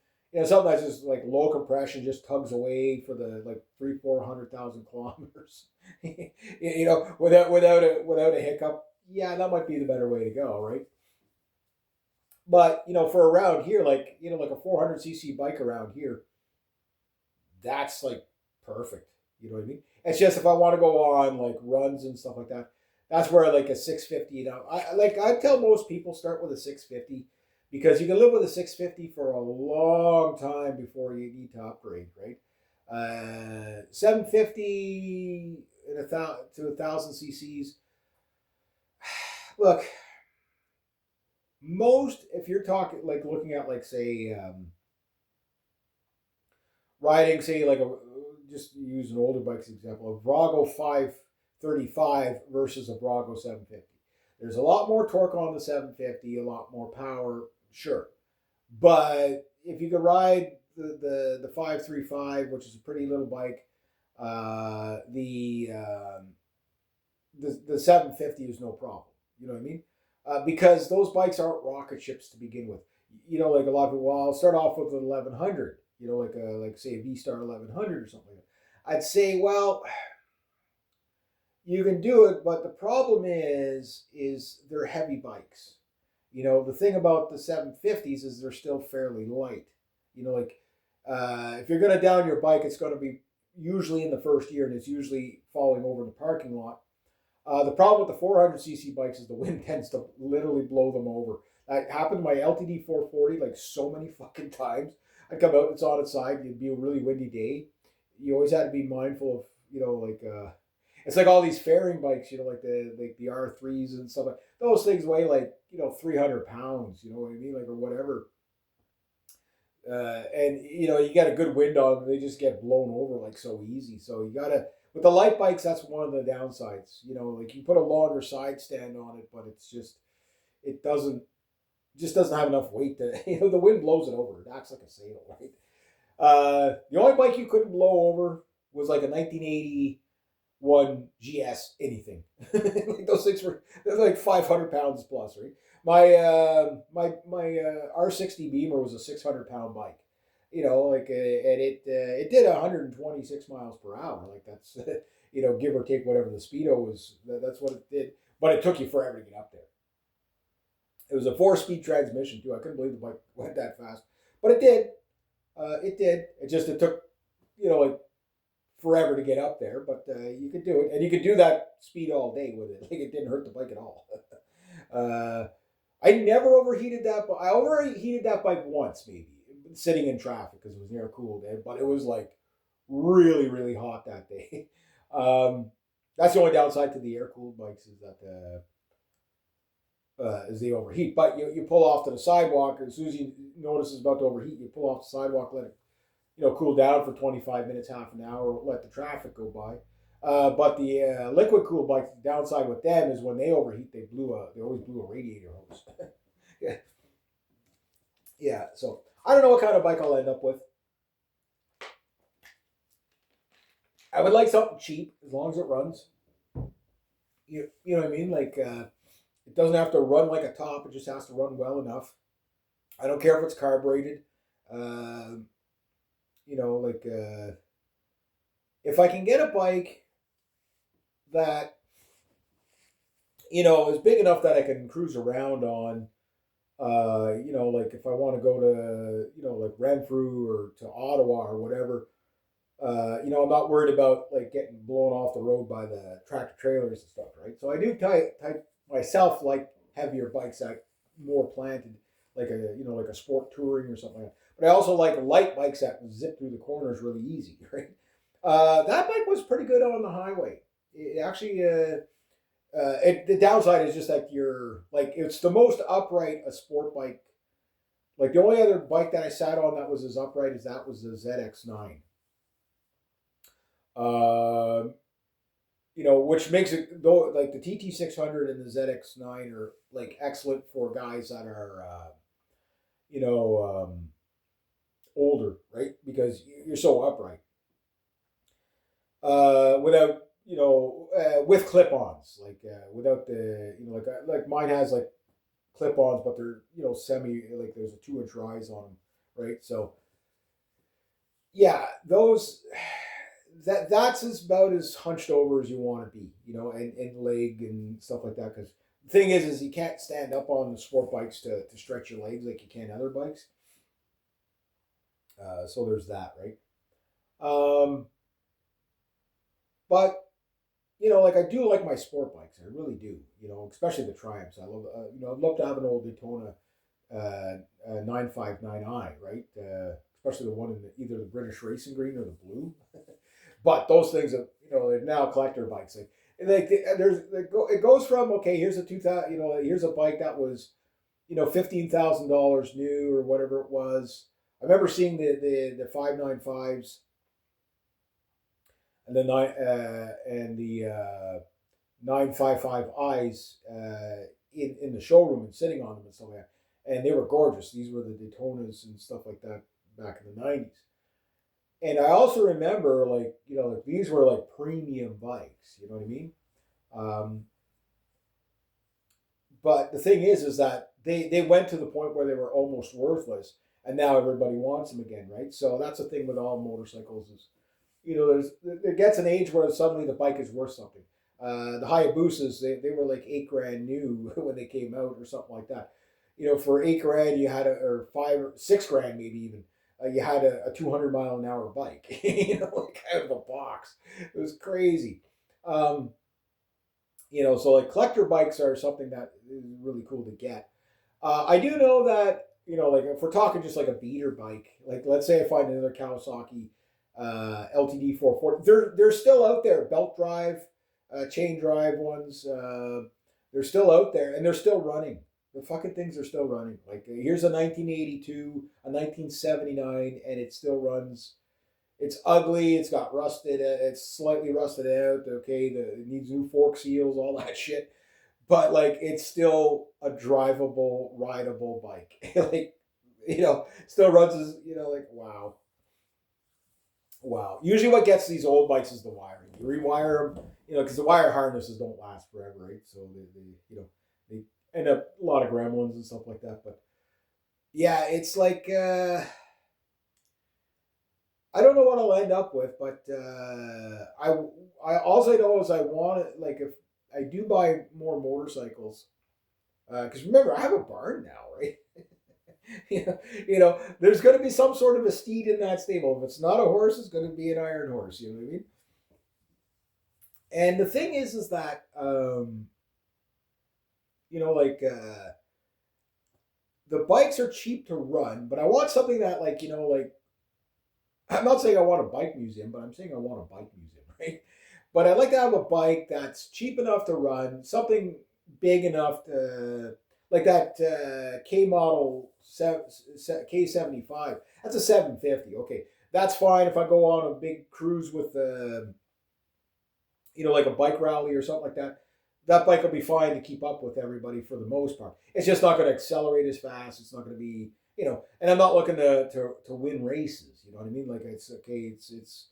something that's just like low compression, just tugs away for the like 300,000-400,000 kilometers. Without a hiccup. Yeah, that might be the better way to go, right? But for around here, like a 400cc bike around here, that's like perfect. You know what I mean? It's just if I want to go on like runs and stuff like that, that's where like a 650. I tell most people start with a 650 because you can live with a 650 for a long time before you need to upgrade, right? 750 and to 1,000 cc's. Look, most if you're talking like looking at like say riding, say like a just use an older bike's example, a Brago 535 versus a Brago 750. There's a lot more torque on the 750, a lot more power, sure. But if you could ride the 535, which is a pretty little bike, uh, the, uh, the 750 is no problem. You know what I mean? Because those bikes aren't rocket ships to begin with. Like a lot of people, well, I'll start off with an 1100. Like say a V Star 1100 or something like that. I'd say, well, you can do it, but the problem is they're heavy bikes. The thing about the 750s is they're still fairly light. If you're going to down your bike, it's going to be usually in the first year, and it's usually falling over in the parking lot. The problem with the 400cc bikes is the wind tends to literally blow them over. That happened to my LTD 440 like so many fucking times. I'd come out, it's on its side, it'd be a really windy day. You always had to be mindful of, it's like all these fairing bikes, like the R3s and stuff like those things weigh like 300 pounds, you know what I mean, like or whatever. And you got a good wind on them, they just get blown over like so easy. So you gotta with the light bikes, that's one of the downsides. Like you put a longer side stand on it, but it doesn't have enough weight to the wind blows it over. It acts like a saddle, right? The only bike you couldn't blow over was like a 1981 GS anything. Like those things they're like 500 pounds plus, right? My R60 Beamer was a 600-pound bike. And it did 126 miles per hour. Like that's give or take whatever the speedo was. That's what it did. But it took you forever to get up there. It was a 4-speed transmission too. I couldn't believe the bike went that fast, but it did. It did. It took like forever to get up there, but you could do it, and you could do that speed all day with it. Like it didn't hurt the bike at all. I never overheated that, but I overheated that bike once, maybe sitting in traffic because it was near a cool day. But it was like really, really hot that day. That's the only downside to the air cooled bikes is that as they overheat. But you pull off to the sidewalk, and as soon as you notice it's about to overheat, you pull off the sidewalk, let it cool down for 25 minutes, half an hour, let the traffic go by. But the liquid cooled bikes, the downside with them is when they overheat, they always blew a radiator hose. Yeah, yeah. So I don't know what kind of bike I'll end up with. I would like something cheap as long as it runs. You know what I mean? Like it doesn't have to run like a top; it just has to run well enough. I don't care if it's carbureted. Uh, if I can get a bike that is big enough that I can cruise around on. Like if I want to go to like Renfrew or to Ottawa or whatever. I'm not worried about like getting blown off the road by the tractor trailers and stuff, right? So I do type myself like heavier bikes that more planted, like a sport touring or something like that. But I also like light bikes that zip through the corners really easy, right? That bike was pretty good on the highway. It actually, the downside is just that it's the most upright a sport bike. Like the only other bike that I sat on that was as upright as that was the ZX9. Which makes it though like the TT600 and the ZX9 are like excellent for guys that are, older, right? Because you're so upright. Without with clip-ons, like without the like mine has like clip-ons, but they're semi like there's a 2-inch rise on them, right? So yeah, those that's about as hunched over as you want to be, and leg and stuff like that. Because the thing is you can't stand up on the sport bikes to stretch your legs like you can other bikes. So there's that, right? Um, but like I do like my sport bikes. I really do. Especially the Triumphs. I love. I'd love to have an old Daytona 959i, right? Especially the one in either the British Racing Green or the blue. But those things are, they're now collector bikes. It goes from, okay, here's a 2000, here's a bike that was, $15,000 new or whatever it was. I remember seeing the 595s and the 955 eyes in the showroom and sitting on them and stuff like that. And they were gorgeous. These were the Daytonas and stuff like that back in the 90s. And I also remember, like these were like premium bikes. You know what I mean? Um, but the thing is that they went to the point where they were almost worthless, and now everybody wants them again, right? So that's the thing with all motorcycles is, there gets an age where suddenly the bike is worth something. The Hayabusas, they were like 8 grand new when they came out or something like that. For 8 grand you had or 5 or 6 grand maybe even. You had a 200-mile-an-hour bike, like out of the box. It was crazy. Um, so like collector bikes are something that is really cool to get. I do know that, like if we're talking just like a beater bike, like let's say I find another Kawasaki LTD 440, they're still out there. Belt drive, chain drive ones, they're still out there and they're still running. The fucking things are still running. Like here's a 1982, a 1979, and it still runs. It's ugly. It's got rusted. It's slightly rusted out. Okay, it needs new fork seals, all that shit. But like, it's still a drivable, rideable bike. Like, still runs as like wow, wow. Usually, what gets these old bikes is the wiring. You rewire them, because the wire harnesses don't last forever, right? So they end up a lot of gremlins and stuff like that. But yeah, it's like. I don't know what I'll end up with, but I all I know is I want it. Like if I do buy more motorcycles, because remember I have a barn now, right? There's going to be some sort of a steed in that stable. If it's not a horse, it's going to be an iron horse. You know what I mean? And the thing is that like the bikes are cheap to run, but I want something that like I'm not saying I want a bike museum, but I'm saying I want a bike museum, right? But I'd like to have a bike that's cheap enough to run, something big enough to, like that K model K75. That's a 750. Okay, that's fine if I go on a big cruise with, like a bike rally or something like that. That bike will be fine to keep up with everybody for the most part. It's just not going to accelerate as fast. It's not going to be, and I'm not looking to win races. You know what I mean? Like it's okay. It's just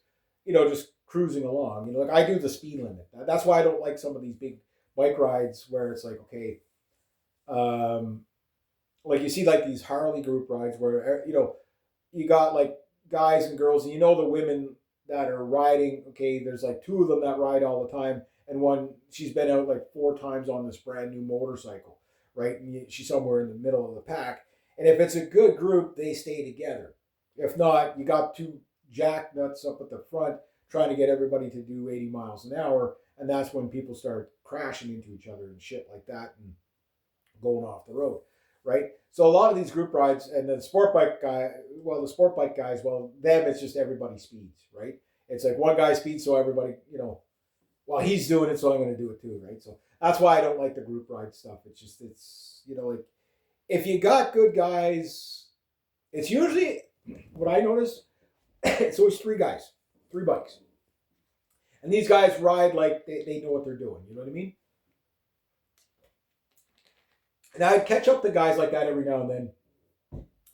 cruising along. Like I do the speed limit. That's why I don't like some of these big bike rides where it's like okay, um, like you see like these Harley group rides where you got like guys and girls, and the women that are riding. Okay, there's like two of them that ride all the time, and one she's been out like 4 times on this brand new motorcycle, right? And she's somewhere in the middle of the pack. And if it's a good group, they stay together. If not, you got two jack nuts up at the front trying to get everybody to do 80 miles an hour, and that's when people start crashing into each other and shit like that and going off the road, right? So a lot of these group rides and the sport bike guy, well, the sport bike guys, well, them it's just everybody speeds, right? It's like one guy speeds, so everybody, well, he's doing it, so I'm going to do it too, right? So that's why I don't like the group ride stuff. It's just, like if you got good guys, it's usually what I notice. It's always three guys, three bikes, and these guys ride like they know what they're doing. You know what I mean? And I catch up to guys like that every now and then,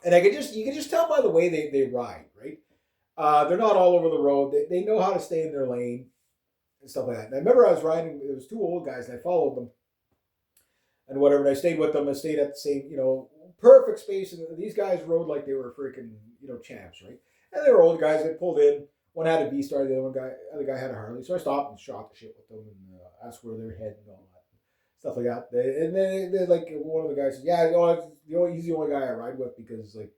and you can just tell by the way they ride, right? They're not all over the road. They know how to stay in their lane and stuff like that. And I remember I was riding. It was two old guys, and I followed them and whatever. And I stayed with them. I stayed at the same, perfect space. And these guys rode like they were freaking, champs, right? And they were old guys. They pulled in. One had a V-Star, the other guy had a Harley. So I stopped and shot the shit with them and asked where they're heading and all that stuff like that. And then they like one of the guys said, "Yeah, he's the only guy I ride with because like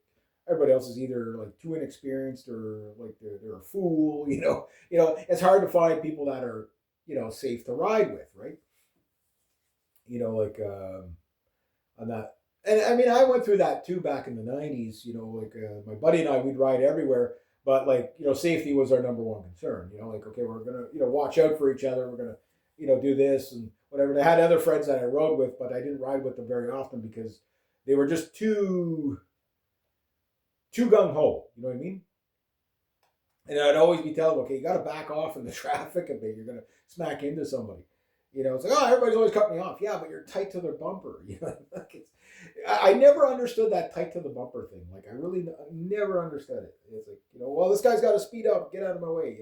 everybody else is either like too inexperienced or like they're a fool." It's hard to find people that are safe to ride with, right? Like on that. And I mean, I went through that too back in the '90s. Like my buddy and I, we'd ride everywhere, but like safety was our number one concern. Like okay, we're gonna watch out for each other. We're gonna do this and whatever. And I had other friends that I rode with, but I didn't ride with them very often because they were just too gung ho. You know what I mean? And I'd always be telling them, okay, you got to back off in the traffic a bit. You're gonna smack into somebody. It's like, oh, everybody's always cutting me off. Yeah, but you're tight to their bumper. I never understood that tight to the bumper thing. Like, I really never understood it. It's like, well, this guy's got to speed up, get out of my way.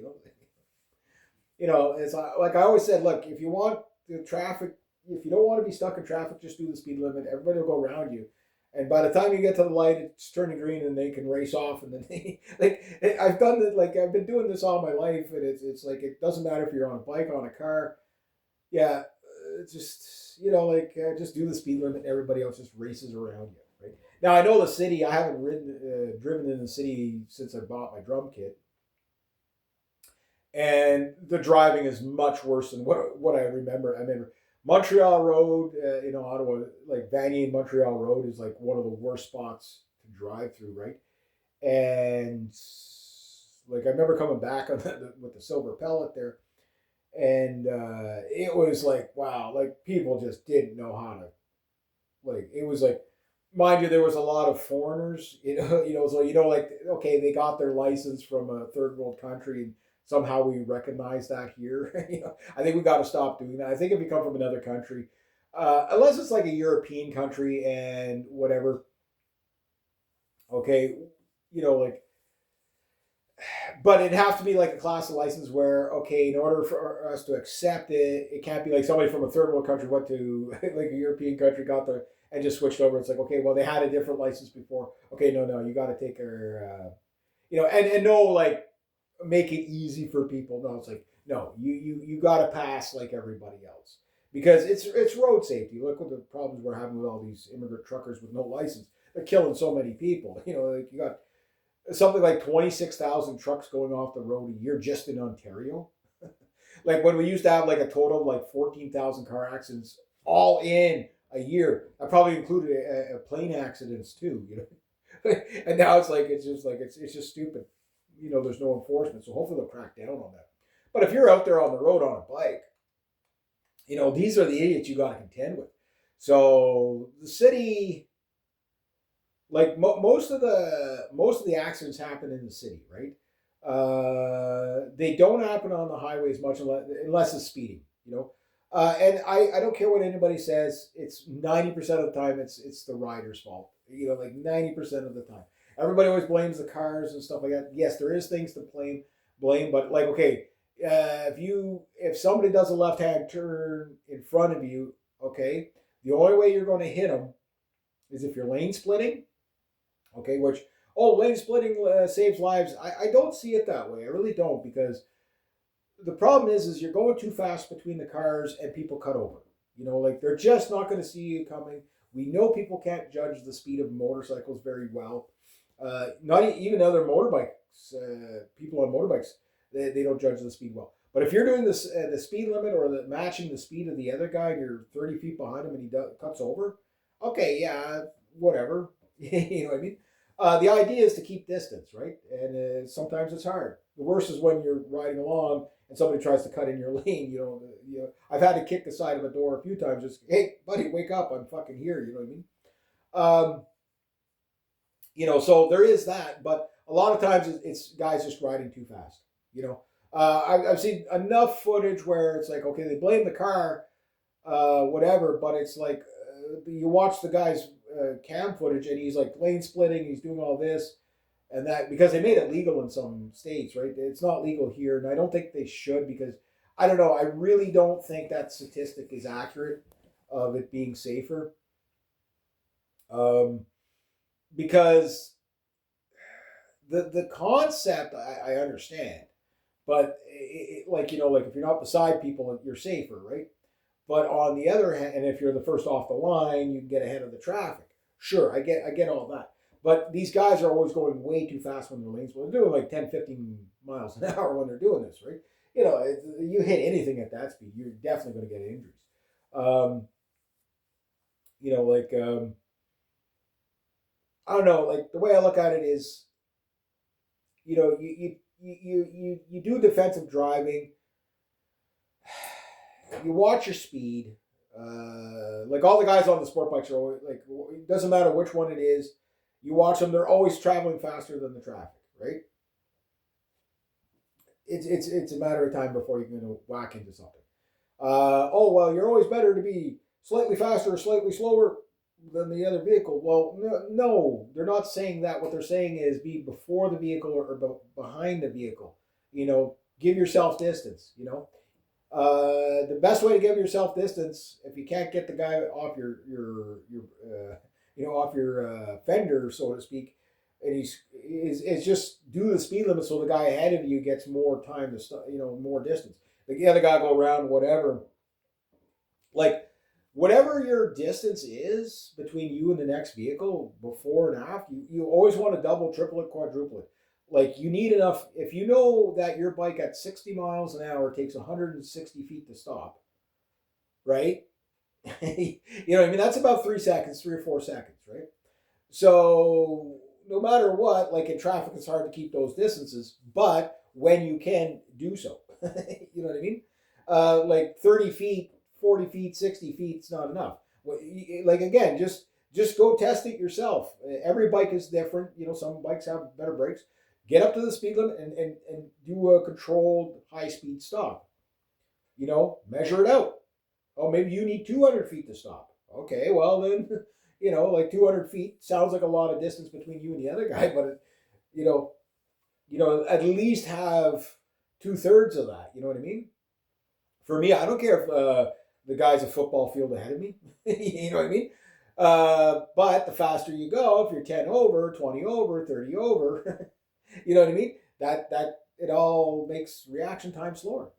It's like I always said, look, if you want the traffic, if you don't want to be stuck in traffic, just do the speed limit. Everybody will go around you. And by the time you get to the light, it's turning green, and they can race off. And then I've done it. Like I've been doing this all my life, and it's like it doesn't matter if you're on a bike, on a car. Yeah, just just do the speed limit. And everybody else just races around you. Right now, I know the city. I haven't driven in the city since I bought my drum kit, and the driving is much worse than what I remember. I remember Montreal Road, Ottawa, like Vanier Montreal Road is like one of the worst spots to drive through, right? And like I remember coming back on with the silver pellet there, and it was like wow, like people just didn't know how to, like it was like, mind you, there was a lot of foreigners, so like okay, they got their license from a third world country. And somehow we recognize that here. I think we got to stop doing that. I think if you come from another country, unless it's like a European country and whatever, okay, like, but it'd have to be like a class of license where, okay, in order for us to accept it, it can't be like somebody from a third world country went to like a European country, got there and just switched over. It's like, okay, well, they had a different license before. Okay, no, you got to take our, and no, like, make it easy for people. No, it's like, no, you got to pass like everybody else because it's road safety. Look what the problems we're having with all these immigrant truckers with no license. They're killing so many people. Like you got something like 26,000 trucks going off the road a year just in Ontario. Like when we used to have like a total of like 14,000 car accidents all in a year. I probably included a plane accidents too. And now it's just stupid. There's no enforcement, so hopefully they'll crack down on that. But if you're out there on the road on a bike, these are the idiots you got to contend with. So the city, like most of the accidents happen in the city, right? They don't happen on the highways much unless it's speeding, and I don't care what anybody says. It's 90% of the time it's the rider's fault. Like 90% of the time. Everybody always blames the cars and stuff like that. Yes, there is things to blame, but like okay, if somebody does a left-hand turn in front of you, okay, the only way you're going to hit them is if you're lane splitting, okay, which lane splitting saves lives. I don't see it that way. I really don't, because the problem is you're going too fast between the cars and people cut over. Like they're just not going to see you coming. We know people can't judge the speed of motorcycles very well. Not even other motorbikes, people on motorbikes, they don't judge the speed well. But if you're doing this the speed limit or matching the speed of the other guy, and you're 30 feet behind him and he cuts over, okay, yeah, whatever. You know what I mean? The idea is to keep distance, right? And sometimes it's hard. The worst is when you're riding along and somebody tries to cut in your lane. I've had to kick the side of a door a few times. Just, hey, buddy, wake up! I'm fucking here. You know what I mean? So there is that, but a lot of times it's guys just riding too fast. I've seen enough footage where it's like, okay, they blame the car, whatever, but it's like you watch the guy's cam footage and he's like lane splitting, he's doing all this and that, because they made it legal in some states, right? It's not legal here, and I don't think they should, because I don't know, I really don't think that statistic is accurate of it being safer. Because the concept I understand, but like like if you're not beside people, you're safer, right? But on the other hand, and if you're the first off the line, you can get ahead of the traffic. Sure, I get all that. But these guys are always going way too fast when they're lanes. Well, they're doing like 10, 15 miles an hour when they're doing this, right? You hit anything at that speed, you're definitely going to get injuries. Um, like I don't know, like the way I look at it is, you do defensive driving. You watch your speed. Like all the guys on the sport bikes are always like, it doesn't matter which one it is. You watch them; they're always traveling faster than the traffic, right? It's a matter of time before you're going to whack into something. Oh well, you're always better to be slightly faster or slightly slower than the other vehicle. Well, no, they're not saying that. What they're saying is be before the vehicle or behind the vehicle. Give yourself distance. The best way to give yourself distance, if you can't get the guy off off your fender, so to speak, and is just do the speed limit so the guy ahead of you gets more time to more distance. The other guy go around whatever, like whatever your distance is between you and the next vehicle before and after, you always want to double, triple it, quadruple it. Like you need enough. If you know that your bike at 60 miles an hour takes 160 feet to stop, right? What I mean? That's about 3 seconds, 3 or 4 seconds, right? So no matter what, like in traffic, it's hard to keep those distances, but when you can do so, you know what I mean? Like 30 feet, 40 feet, 60 feet, it's not enough. Like again, just go test it yourself. Every bike is different. Some bikes have better brakes. Get up to the speed limit and do a controlled high speed stop. Measure it out. Oh, maybe you need 200 feet to stop. Okay, well then, like 200 feet sounds like a lot of distance between you and the other guy, but you know, at least have 2/3 of that. You know what I mean? For me, I don't care if the guy's a football field ahead of me. You know what I mean? But the faster you go, if you're 10 over, 20 over, 30 over, you know what I mean? That it all makes reaction time slower.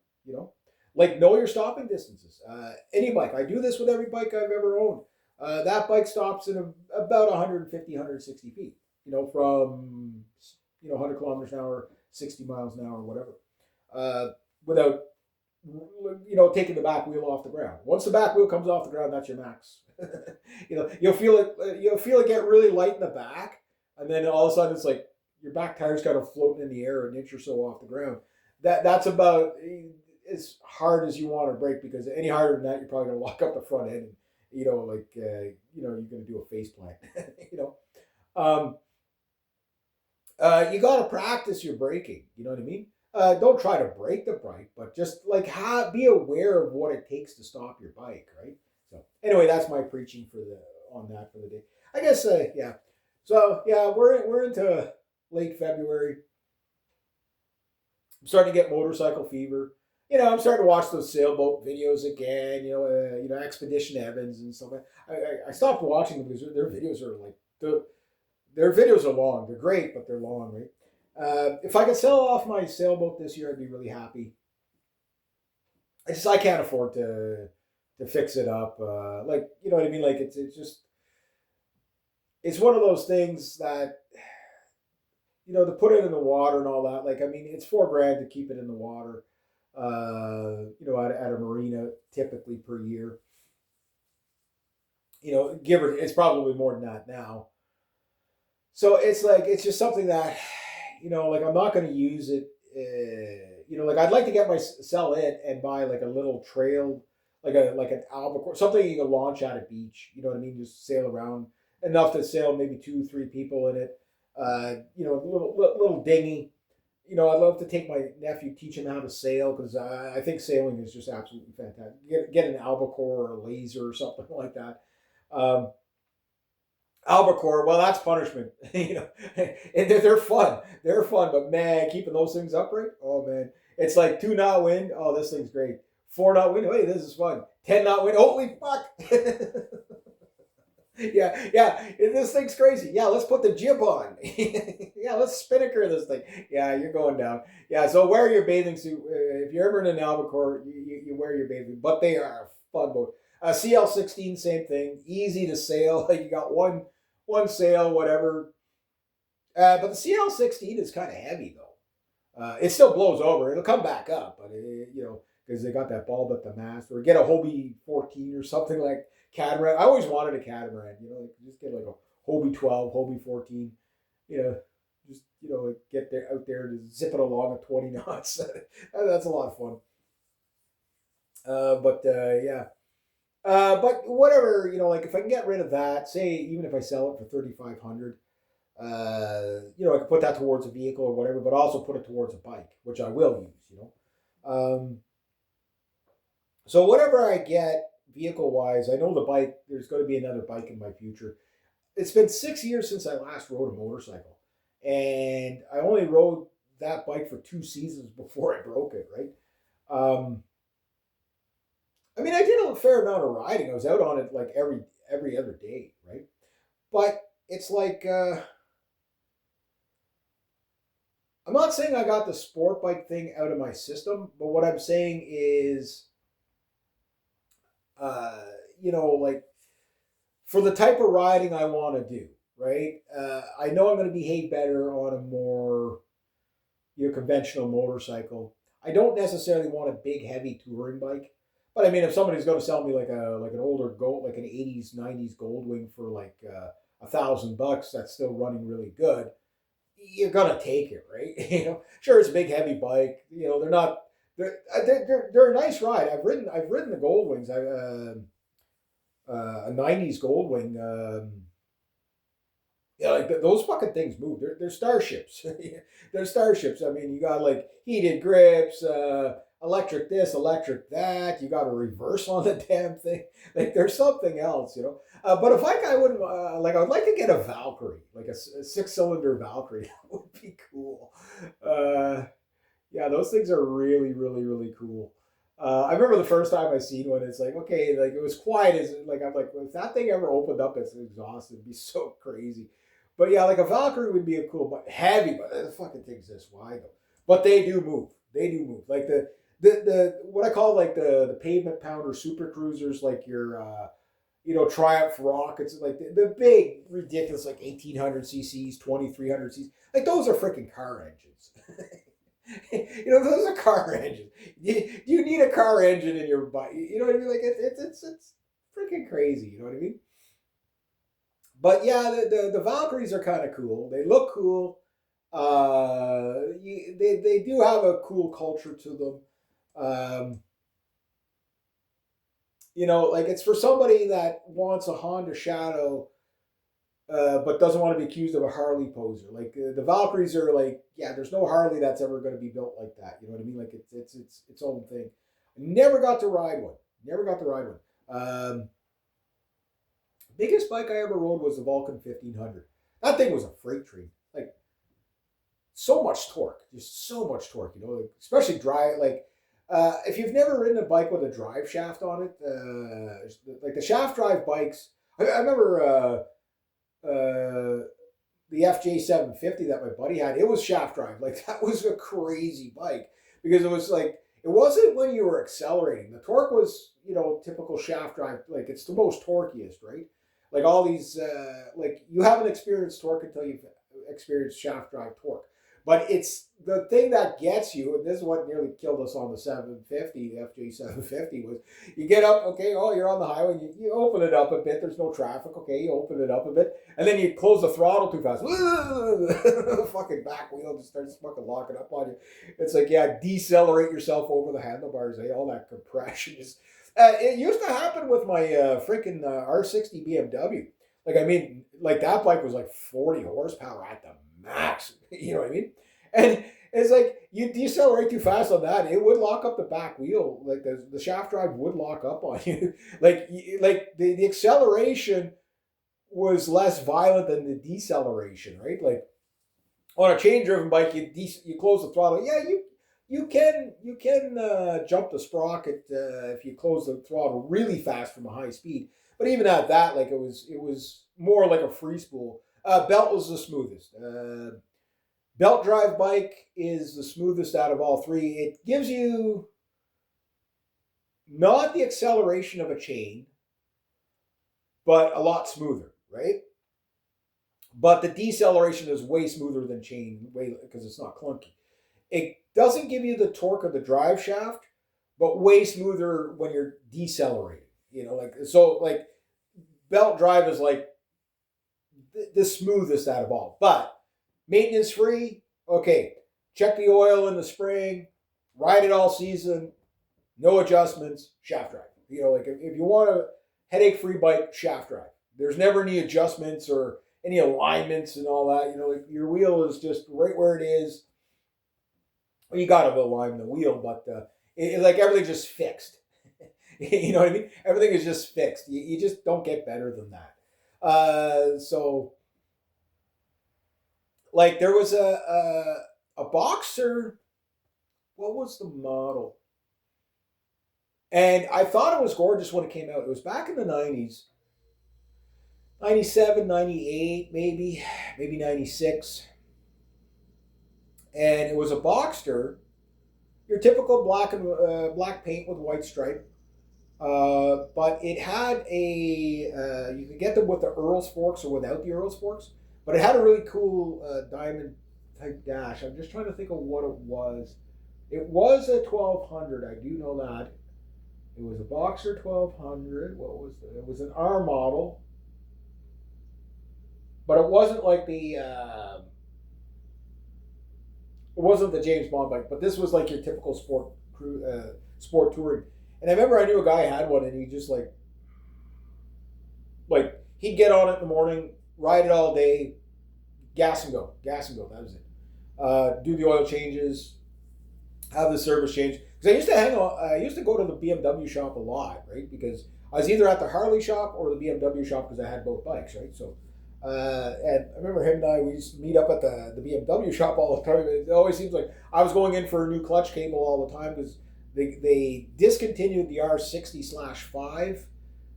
Like know your stopping distances. Any bike, I do this with every bike I've ever owned. That bike stops in about 150, 160 feet. From 100 kilometers an hour, 60 miles an hour, whatever, without taking the back wheel off the ground. Once the back wheel comes off the ground, that's your max. You'll feel it get really light in the back, and then all of a sudden it's like your back tire's kind of floating in the air an inch or so off the ground. That's about as hard as you want to brake, because any harder than that, you're probably going to lock up the front end, and you're going to do a face plant. You got to practice your braking. You know what I mean? Don't try to break the bike, but just like be aware of what it takes to stop your bike, right? So anyway, that's my preaching on that for the day. I guess, yeah. So yeah, we're into late February. I'm starting to get motorcycle fever. I'm starting to watch those sailboat videos again. Expedition Evans and stuff. I stopped watching them because their videos are like their videos are long. They're great, but they're long, right? If I could sell off my sailboat this year, I'd be really happy. I can't afford to fix it up. Like you know what I mean? Like it's one of those things that to put it in the water and all that. Like I mean, it's $4,000 to keep it in the water. At a marina typically per year. It's probably more than that now. So it's just something that, like I'm not going to use it. Like I'd like to sell it and buy like a little trail, like an albacore, something you can launch at a beach. You know what I mean? Just sail around enough to sail maybe 2-3 people in it. A little dinghy. I'd love to take my nephew, teach him how to sail, because I think sailing is just absolutely fantastic. Get an albacore or a laser or something like that. Albacore, well, that's punishment. And they're fun. They're fun, but man, keeping those things upright, oh man, it's like 2 knot wind. Oh, this thing's great. 4 knot wind. Hey, this is fun. 10 knot wind. Holy fuck! Yeah. This thing's crazy. Yeah, let's put the jib on. Yeah, let's spinnaker this thing. Yeah, you're going down. Yeah, so wear your bathing suit. If you're ever in an albacore, you wear your bathing. But they are a fun boat. CL16, same thing. Easy to sail. Like you got one sail, whatever. But the CL16 is kind of heavy though. It still blows over. It'll come back up, but because they got that bulb at the mast, or get a Hobie 14 or something like catamaran. I always wanted a catamaran. Like just get like a Hobie 12, Hobie 14. You know, just like get there out there to zip it along at 20 knots. That's a lot of fun. But yeah. But whatever, like if I can get rid of that, say even if I sell it for 3,500, I can put that towards a vehicle or whatever, but also put it towards a bike, which I will use. So whatever I get vehicle wise, I know the bike. There's going to be another bike in my future. It's been 6 years since I last rode a motorcycle, and I only rode that bike for 2 seasons before I broke it. Right. I mean, I did a fair amount of riding. I was out on it like every other day, right? But it's like I'm not saying I got the sport bike thing out of my system, but what I'm saying is, like for the type of riding I want to do, right? I know I'm going to behave better on a more conventional motorcycle. I don't necessarily want a big, heavy touring bike, but I mean, if somebody's going to sell me like an older Gold, like an '80s, '90s Goldwing for like $1,000, that's still running really good, you're gonna take it, right? Sure, it's a big, heavy bike. They're not. They're a nice ride. I've ridden the Goldwings. A '90s Goldwing. Yeah, like those fucking things move. They're starships. They're starships. I mean, you got like heated grips, electric this, electric that. You got a reverse on the damn thing. Like there's something else. But a bike I wouldn't like. I would like to get a Valkyrie, like a 6-cylinder Valkyrie. That would be cool. Yeah, those things are really, really, really cool. I remember the first time I seen one. It's like okay, like it was quiet as like I'm like if that thing ever opened up, it's exhausted. It'd be so crazy. But yeah, like a Valkyrie would be a cool, but heavy. But the fucking thing's this wide though. But they do move. They do move. Like the what I call like the pavement pounder super cruisers, like your Triumph Rockets, like the big ridiculous like 1,800 cc's, 2,300 cc's. Like those are freaking car engines. Those are car engines. You need a car engine in your bike. You know what I mean? Like it's freaking crazy. You know what I mean? But yeah, the Valkyries are kind of cool. They look cool. They do have a cool culture to them. Like it's for somebody that wants a Honda Shadow, but doesn't want to be accused of a Harley poser. Like the Valkyries are like, yeah, there's no Harley that's ever going to be built like that. You know what I mean? Like it's own thing. Never got to ride one. Never got to ride one. Biggest bike I ever rode was the Vulcan 1500. That thing was a freight train. Like so much torque, just so much torque. Like, especially dry. Like if you've never ridden a bike with a drive shaft on it, like the shaft drive bikes. I remember the FJ 750 that my buddy had. It was shaft drive. Like that was a crazy bike because it was like it wasn't when you were accelerating. The torque was typical shaft drive. Like it's the most torqueiest, right? Like all these, like you haven't experienced torque until you've experienced shaft drive torque. But it's the thing that gets you, and this is what nearly killed us on the 750, the FJ 750, was you get up, okay, you're on the highway, you open it up a bit, there's no traffic, okay, you open it up a bit, and then you close the throttle too fast. The fucking back wheel just starts fucking locking up on you. It's like, yeah, decelerate yourself over the handlebars, all that compression is... it used to happen with my freaking R60 BMW. Like, I mean, like that bike was like 40 horsepower at the max. You know what I mean? And it's like you decelerate too fast on that, it would lock up the back wheel. Like the shaft drive would lock up on you. like the acceleration was less violent than the deceleration, right? Like on a chain driven bike, you close the throttle. Yeah, you can jump the sprocket if you close the throttle really fast from a high speed. But even at that, like it was more like a free spool. Belt was the smoothest. Belt drive bike is the smoothest out of all three. It gives you not the acceleration of a chain, but a lot smoother, right? But the deceleration is way smoother than chain, way because it's not clunky. It doesn't give you the torque of the drive shaft, but way smoother when you're decelerating. Like belt drive is like the smoothest out of all. But maintenance free, okay. Check the oil in the spring, ride it all season, no adjustments, shaft drive. Like if you want a headache free bike, shaft drive. There's never any adjustments or any alignments and all that. Like your wheel is just right where it is. Well, you got to align the wheel, but like everything's just fixed. You know what I mean? Everything is just fixed. You just don't get better than that. So, like, there was a Boxer. What was the model? And I thought it was gorgeous when it came out. It was back in the 90s. 97, 98, maybe 96. And it was a Boxster, your typical black paint with white stripe. But it had you could get them with the Earl's forks or without the Earl's forks. But it had a really cool diamond type dash. I'm just trying to think of what it was. It was a 1200. I do know that. It was a Boxer 1200. What was it? It was an R model. But it wasn't like it wasn't the James Bond bike, but this was like your typical sport touring. And I remember I knew a guy had one, and he just like he'd get on it in the morning, ride it all day, gas and go. That was it. Do the oil changes, have the service change. Because I used to go to the BMW shop a lot, right? Because I was either at the Harley shop or the BMW shop because I had both bikes, right? So. And I remember him and I, we used to meet up at the BMW shop all the time. It always seems like I was going in for a new clutch cable all the time because they discontinued the R60/5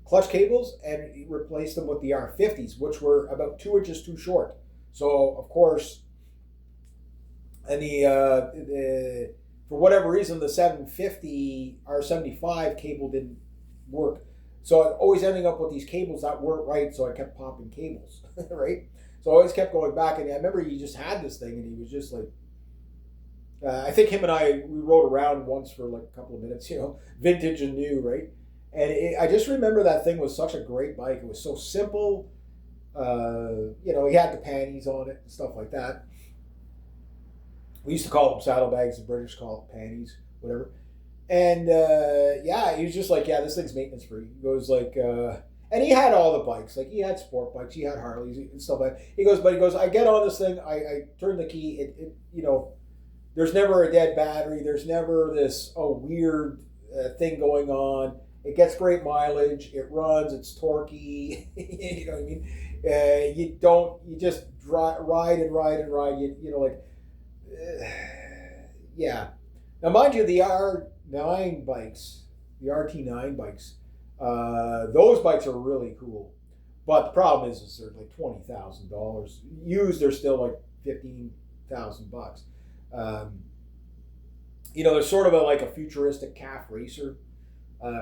clutch cables and replaced them with the R50s, which were about 2 inches too short. So, of course, and for whatever reason, the 750 R75 cable didn't work. So I always ending up with these cables that weren't right, so I kept popping cables, right? So I always kept going back, and I remember he just had this thing, and he was just like, I think him and we rode around once for like a couple of minutes, vintage and new, right? And I just remember that thing was such a great bike. It was so simple. He had the panties on it and stuff like that. We used to call them saddlebags. The British call it panties, whatever. And he was just like, this thing's maintenance free. He goes like, and he had all the bikes. Like he had sport bikes, he had Harleys and stuff like that. He goes, I get on this thing, I turn the key. There's never a dead battery. There's never this weird thing going on. It gets great mileage. It runs. It's torquey. You know what I mean? You just ride and ride and ride. Yeah. Now, mind you, the R9 bikes, the RT9 bikes, those bikes are really cool. But the problem is they're like $20,000. Used, they're still like $15,000. They're sort of like a futuristic calf racer.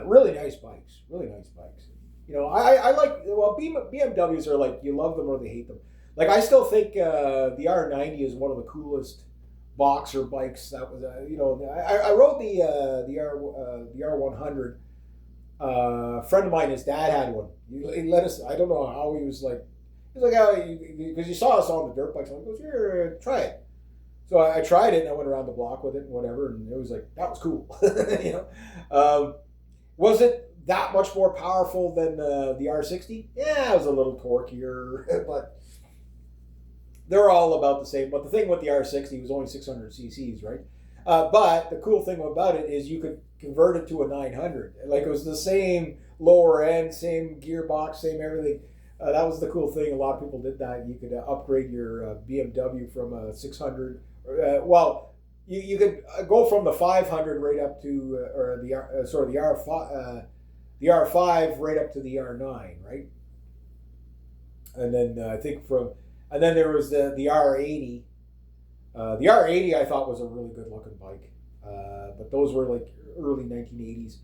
Really nice bikes. I like, BMWs are like, you love them or they hate them. Like, I still think the R90 is one of the coolest Boxer bikes. That was I rode the R100. A friend of mine, his dad had one. He let us. I don't know how he was like. He's like, because he saw us on the dirt bikes. So he goes, here, try it. So I tried it and I went around the block with it and whatever, and it was like, that was cool. Was it that much more powerful than the R60? Yeah, it was a little torqueier, but they're all about the same. But the thing with the R60 was only 600 cc's, right? But the cool thing about it is you could convert it to a 900. Like, it was the same lower end, same gearbox, same everything. That was the cool thing. A lot of people did that. You could upgrade your BMW from a 600. you could go from the 500 right up to or the the R5 right up to the R9, right? And then I think and then there was the R80. The R80 I thought was a really good looking bike, but those were like early 1980s.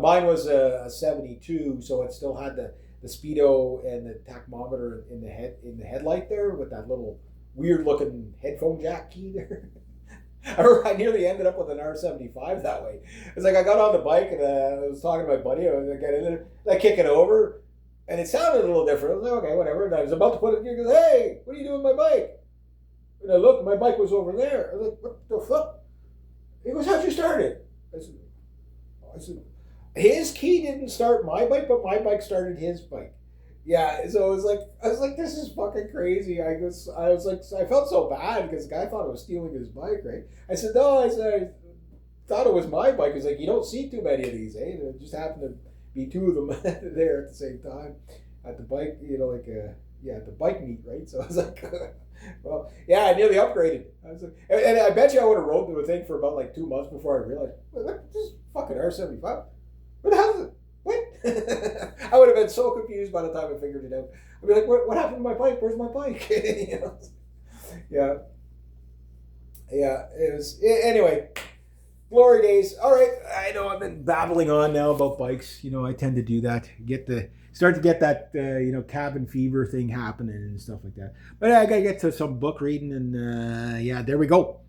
Mine was a 72, so it still had the speedo and the tachometer in the headlight there with that little weird looking headphone jack key there. I nearly ended up with an R75 that way. It's like I got on the bike and I was talking to my buddy. I was getting in there, I kick it over, and it sounded a little different. I was like, okay, whatever. And I was about to put it. He goes, "Hey, what are you doing with my bike?" And I looked, my bike was over there. I was like, "What the fuck?" He goes, "How'd you start it?" I said, his key didn't start my bike, but my bike started his bike. Yeah, so I was like, this is fucking crazy. I was like, I felt so bad because the guy thought I was stealing his bike, right? I said, no, I said, I thought it was my bike. He's like, you don't see too many of these, eh? There just happened to be two of them there at the same time at the bike, at the bike meet, right? So I was like, well, yeah, I nearly upgraded. I was like, and I bet you I would have rode the thing for about like 2 months before I realized, well, this is fucking R75. Where the hell is it? What? I would have been so confused by the time I figured it out. I'd be like, what happened to my bike? Where's my bike? You know? Yeah. Yeah, it was, anyway, glory days. All right, I know I've been babbling on now about bikes. You know, I tend to do that. Start to get that, cabin fever thing happening and stuff like that. But I got to get to some book reading and, there we go.